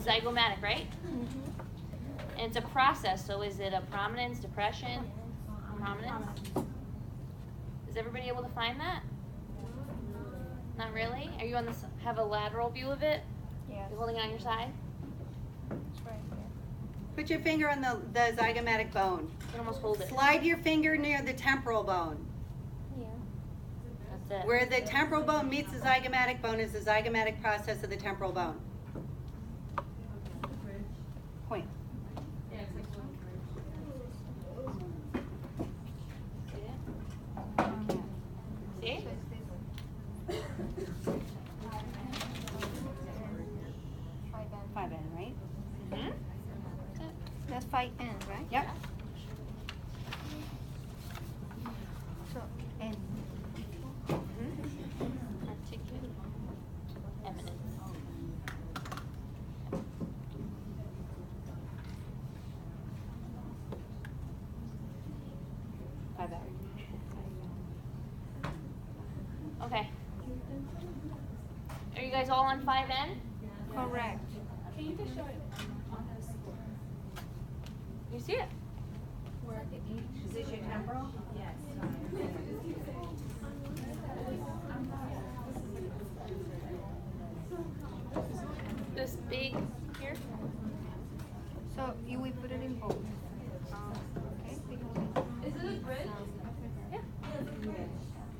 Zygomatic, right? And it's a process, so is it a prominence, depression? Prominence? Is everybody able to find that? Not really? Are you on this, have a lateral view of it? Yes. You're holding it on your side? It's right there. Put your finger on the zygomatic bone. You can almost hold it. Slide your finger near the temporal bone. Yeah. That's it. Where the temporal bone meets the zygomatic bone is the zygomatic process of the temporal bone. Point. Yeah, it's like one bridge. See it? See? So it's this one. 5N. 5N, right? Mm-hmm. That's 5N, right? Yep. So N. Articulate eminence. 5N. Okay. Are you guys all on 5N? Correct. Can you just show it on this? You see it? Is this your temporal? Yes. This big here? So you will put it in both. Okay. Is it a bridge? Yeah.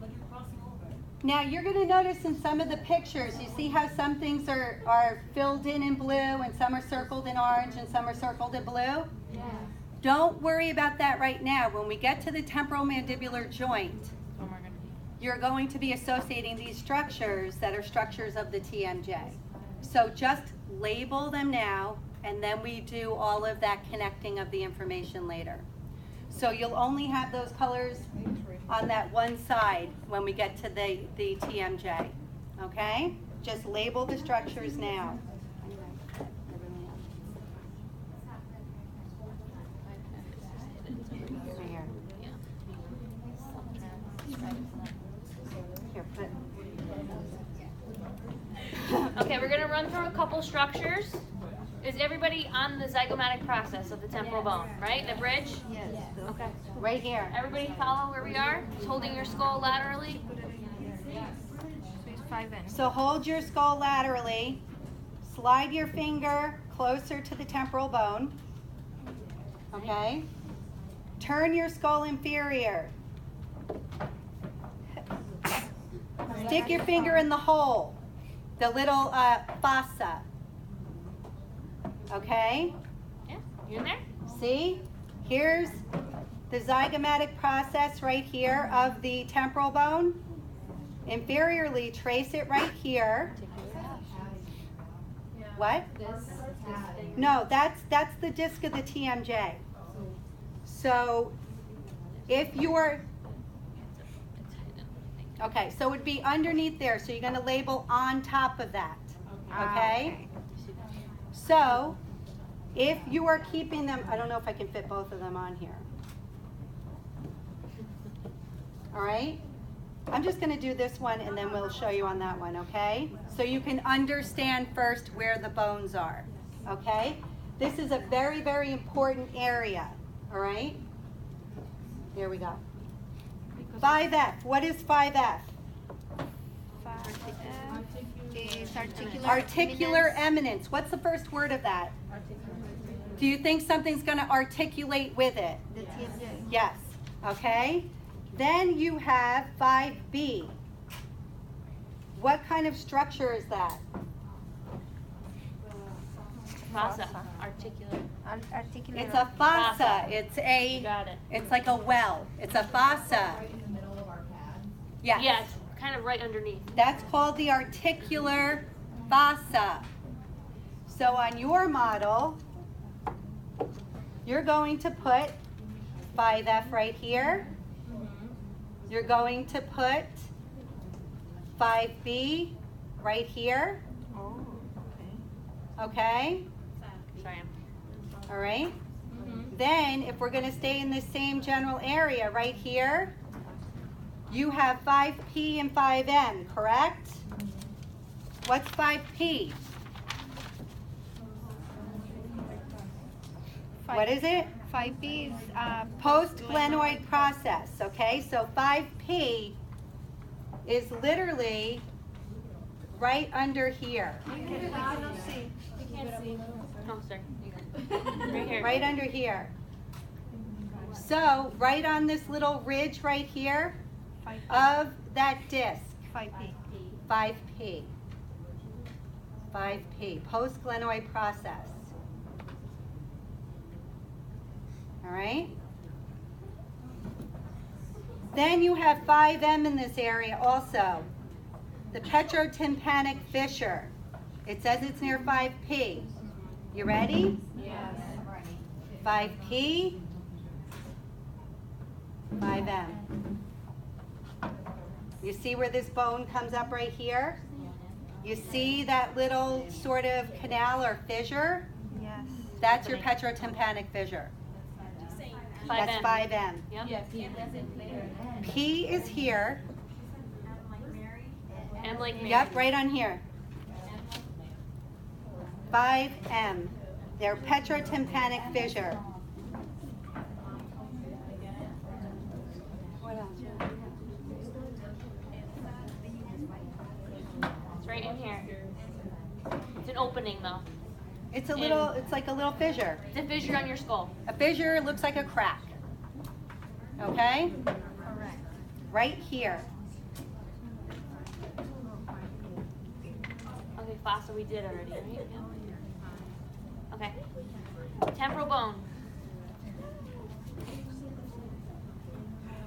Like you're crossing over. Now you're going to notice in some of the pictures, you see how some things are filled in blue and some are circled in orange and some are circled in blue? Yeah. Don't worry about that right now. When we get to the temporal mandibular joint, When we're gonna be. you're going to be associating these structures that are structures of the TMJ. So just label them now, and then we do all of that connecting of the information later. So you'll only have those colors on that one side when we get to the TMJ, okay? Just label the structures now. Here. Here, put. Okay, we're gonna run through a couple structures. Is everybody on the zygomatic process of the temporal bone, right? The bridge? Yes. Okay. Right here. Everybody follow where we are? Just holding your skull laterally? So it's 5N. So hold your skull laterally. Slide your finger closer to the temporal bone. Okay? Turn your skull inferior. Stick your finger in the hole, the little fossa. Okay? Yeah, you in there? See? Here's the zygomatic process right here of the temporal bone. Inferiorly, trace it right here. What? No, that's the disc of the TMJ. So if you are, okay, so it would be underneath there. So you're going to label on top of that. Okay? So if you are keeping them, I don't know if I can fit both of them on here. All right? I'm just going to do this one and then we'll show you on that one, okay? So you can understand first where the bones are, okay? This is a very, very important area, all right? Here we go. 5F, what is 5F? 5F is articular. Articular eminence. What's the first word of that? Do you think something's going to articulate with it? The TMJ. Yes, okay? Then you have 5B. What kind of structure is that? Fossa, articular. Articular. It's a fossa. Fossa. It's You got it. it's like a well. It's a fossa. Right in the middle of our pad. Yes. Yeah, it's kind of right underneath. That's called the articular fossa. So on your model, you're going to put 5F right here. You're going to put 5B right here. Oh, okay. okay? Sorry. All right? Mm-hmm. Then, if we're gonna stay in the same general area, right here, you have 5P and 5M, correct? What's 5P? What is it? 5P is Post-glenoid process, okay? So 5P is literally right under here. Oh, sorry. Right here. Right under here. So, right on this little ridge right here of that disc, 5P. 5P. 5P, post-glenoid process. All right? Then you have 5M in this area also. The petrotympanic fissure. It says it's near 5P. You ready? Yes. 5P, 5M. You see where this bone comes up right here? You see that little sort of canal or fissure? Yes. That's your petrotympanic fissure. That's 5M. Yep. P is here. M like Mary. Yep, right on here. 5M. Their petrotympanic fissure. What else? It's right in here. It's an opening though. It's like a little fissure. It's a fissure on your skull. A fissure looks like a crack. Okay? Correct. Right here. Okay, fossa we did already, right? Yeah. Okay. Temporal bone.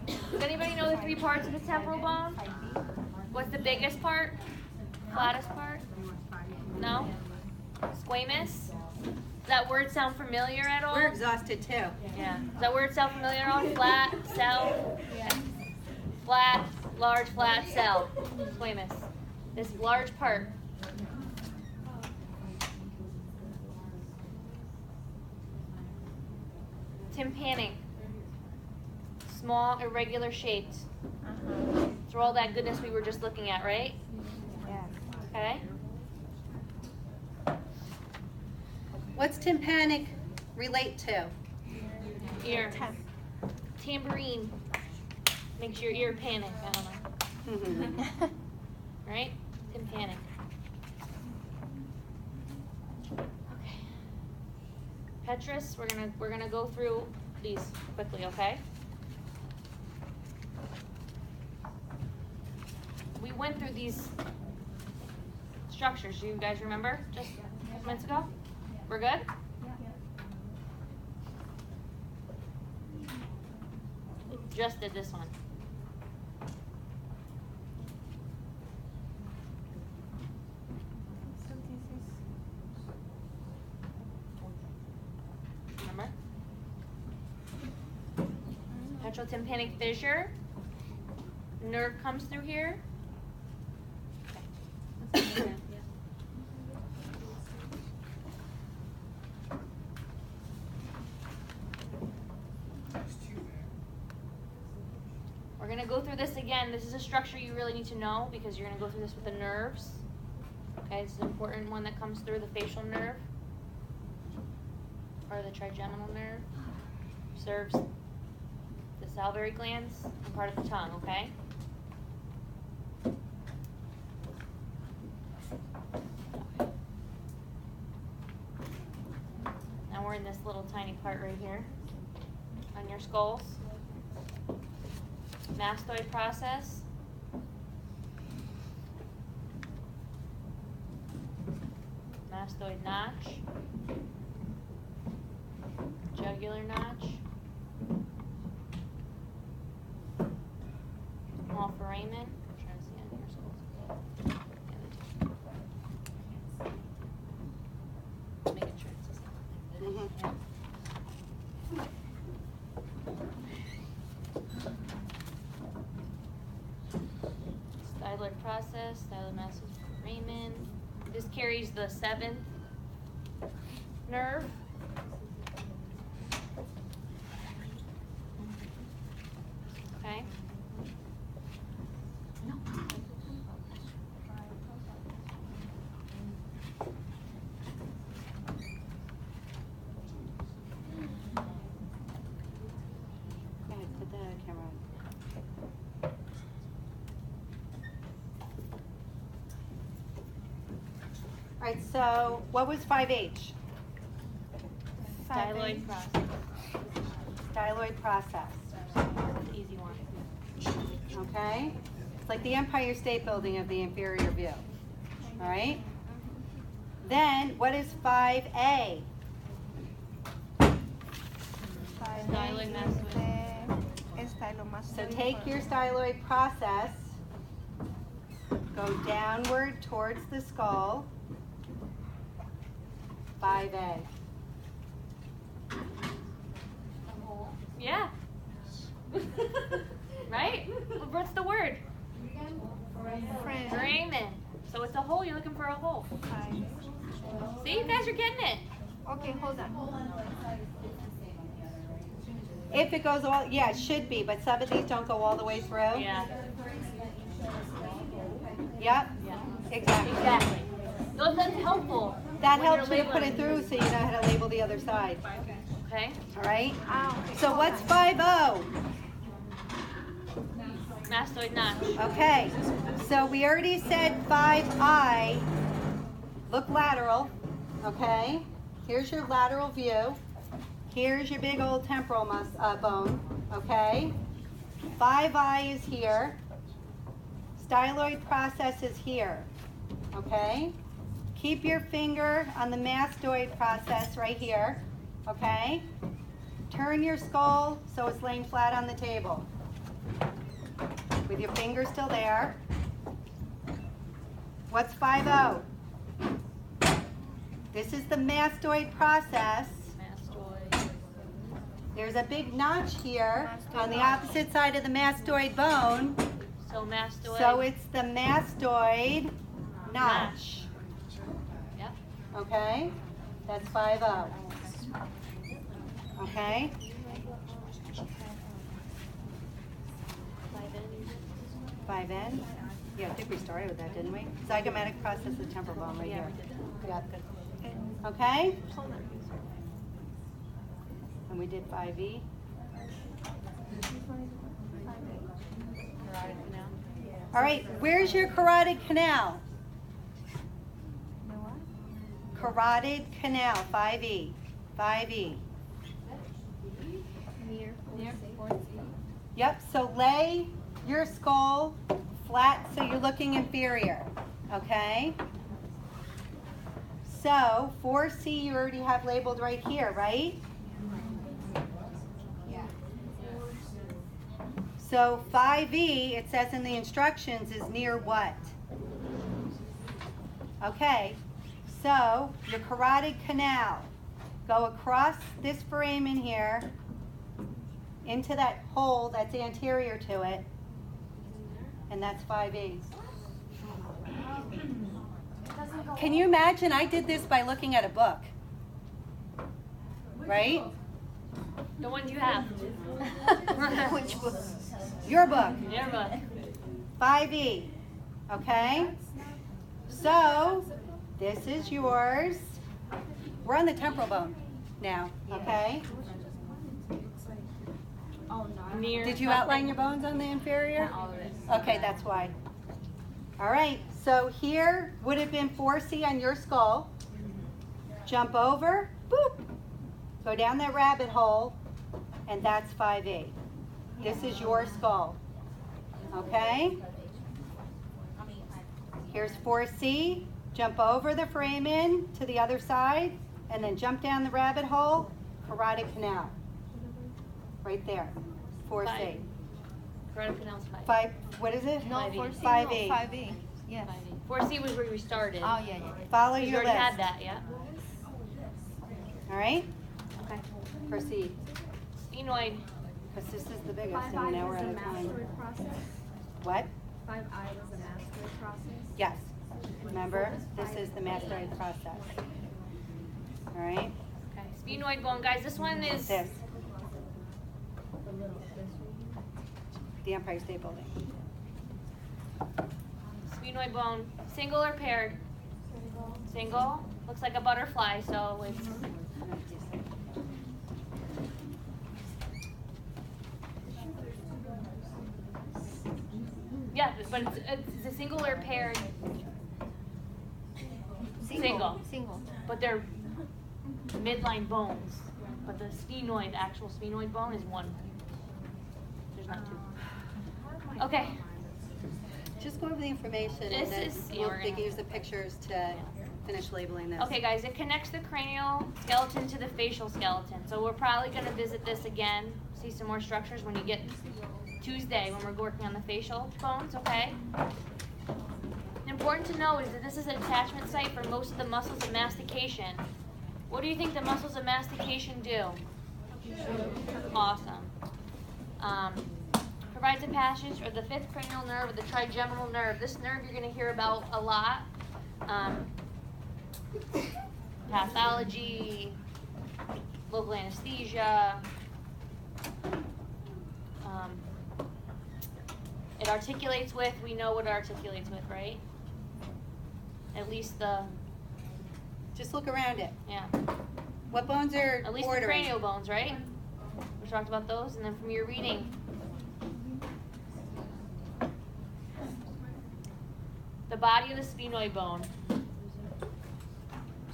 Does anybody know the 3 parts of the temporal bone? What's the biggest part? Flattest part? No? Squamous? Does that word sound familiar at all? We're exhausted too. Yeah. Does that word sound familiar at all? Flat, cell? Flat, large, flat, cell. Squamous. This large part. Tympanic. Small, irregular shaped. Through all that goodness we were just looking at, right? Yes. Okay. What's tympanic relate to? Ear. Tambourine. Makes your ear panic. I don't know. Right? Tympanic. Okay. Petrous, we're gonna go through these quickly, okay? We went through these structures. Do you guys remember just minutes ago? We're good? Just did this one. So this is Remember? Petrotympanic fissure. Nerve comes through here. Okay. We're going to go through this again. This is a structure you really need to know because you're going to go through this with the nerves. Okay, this is an important one that comes through, the facial nerve, or the trigeminal nerve. Serves the salivary glands and part of the tongue, okay? Now we're in this little tiny part right here on your skulls. Mastoid process. Mastoid notch. Jugular notch. Small foramen. I'm trying to see on your skulls. Making sure it's the same. Styloid process, styloid mastoid foramen. This carries the 7th nerve. Okay. Go ahead, put the camera on. All right, so what was 5H? Styloid process. Styloid process, Easy one. okay? It's like the Empire State Building of the inferior view, all right? Then, what is 5A? Styloid mastoid. So take your styloid process, go downward towards the skull, 5A. Yeah. Right? What's the word? Foramen. So it's a hole. You're looking for a hole. See, you guys are getting it. Okay, hold on. If it goes all, yeah, it should be, but some of these don't go all the way through. Yeah. Yep, Yeah. exactly. Exactly. No, that's helpful. That when helps you're you to put it labeling. through so you know how to label the other side, Okay. all right? Okay, So hold what's on. 5O? Mastoid notch. Okay, so we already said 5I, look lateral, okay? Here's your lateral view. Here's your big old temporal bone, okay? 5I is here. Styloid process is here, okay? Keep your finger on the mastoid process right here, okay? Turn your skull so it's laying flat on the table. With your finger still there. What's 5O? This is the mastoid process. Mastoid. There's a big notch here on the opposite side of the mastoid bone. So mastoid. So it's the mastoid notch. Yep. Okay? That's 5O. Okay? 5N? Yeah, I think we started with that, didn't we? Zygomatic process of the temporal bone right Yeah, here. we did Yeah, good. Okay? Hold on. And we did 5E. Carotid canal. All right, where's your carotid canal? Carotid canal, 5E. 5E. Near. Yep, so lay your skull flat so you're looking inferior, okay? So 4C you already have labeled right here, right? Yeah. So 5E, it says in the instructions, is near what? Okay, so your carotid canal, go across this foramen here into that hole that's anterior to it, and that's 5E. Can you imagine? I did this by looking at a book, right? The ones you have. Which book? Your book, Your book. 5E, okay? So, this is yours. We're on the temporal bone now, okay? Near. Did you outline your bones on the inferior? Not all of it. Okay, that's why. All right, so here would have been 4C on your skull. Jump over, boop, go down that rabbit hole, and that's 5A. This is your skull, okay? Here's 4C, jump over the foramen to the other side, and then jump down the rabbit hole, carotid canal. Right there, 4C. Five. Carotid canal's 5. 5, what is it? No, 5E. 4C. 5E. No, 5E. Yes. 4C was where we started. Oh, yeah, yeah. Follow You your already list. had that, yeah? All right, Okay. proceed. Sphenoid. Because this is the biggest, and now we're out of time. process. What? 5I was a mastoid process. Yes. Remember, this is the mastoid process. all right? Okay, sphenoid bone, guys, this one is, This. The Empire State Building. sphenoid bone, single or paired? Single, looks like a butterfly, so it's, yeah, but it's a single or paired, Single. Single. but they're midline bones. But the sphenoid, the actual sphenoid bone is one. There's not two. Okay, Just go over the information This and then is- yeah, we'll, we're they gonna- can use the pictures to finish labeling this. okay guys, it connects the cranial skeleton to the facial skeleton. So we're probably gonna visit this again, see some more structures when you get Tuesday when we're working on the facial bones, okay? Important to know is that this is an attachment site for most of the muscles of mastication. What do you think the muscles of mastication do? Awesome. Provides a passage for the fifth cranial nerve or the trigeminal nerve. This nerve you're going to hear about a lot. Pathology, local anesthesia. It articulates with, we know what it articulates with, right? At least the, Just look around it. yeah, What bones are at least the bordering? cranial bones, right? We talked about those, and then from your reading. The body of the sphenoid bone.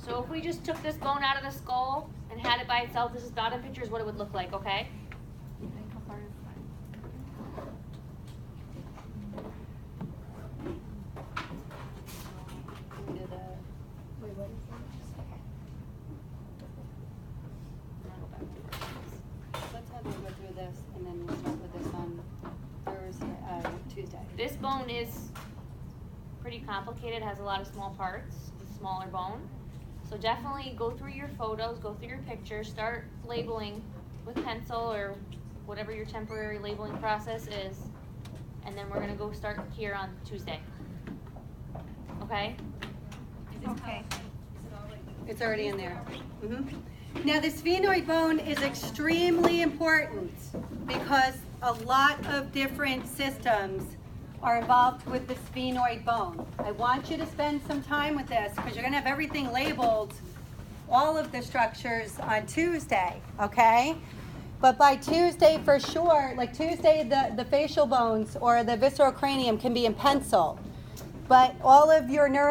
So if we just took this bone out of the skull and had it by itself, this is not in pictures what it would look like, okay? Into the- Let's have them go through this and then we'll start with this on Thursday, Tuesday. This bone is pretty complicated, has a lot of small parts, it's a smaller bone. So definitely go through your photos, go through your pictures, start labeling with pencil or whatever your temporary labeling process is. And then we're gonna go start here on Tuesday. Okay? Okay. It's already in there. Now, the sphenoid bone is extremely important because a lot of different systems are involved with the sphenoid bone. I want you to spend some time with this because you're going to have everything labeled, all of the structures on Tuesday, okay? But by Tuesday for sure, like Tuesday, the facial bones or the visceral cranium can be in pencil. But all of your neuro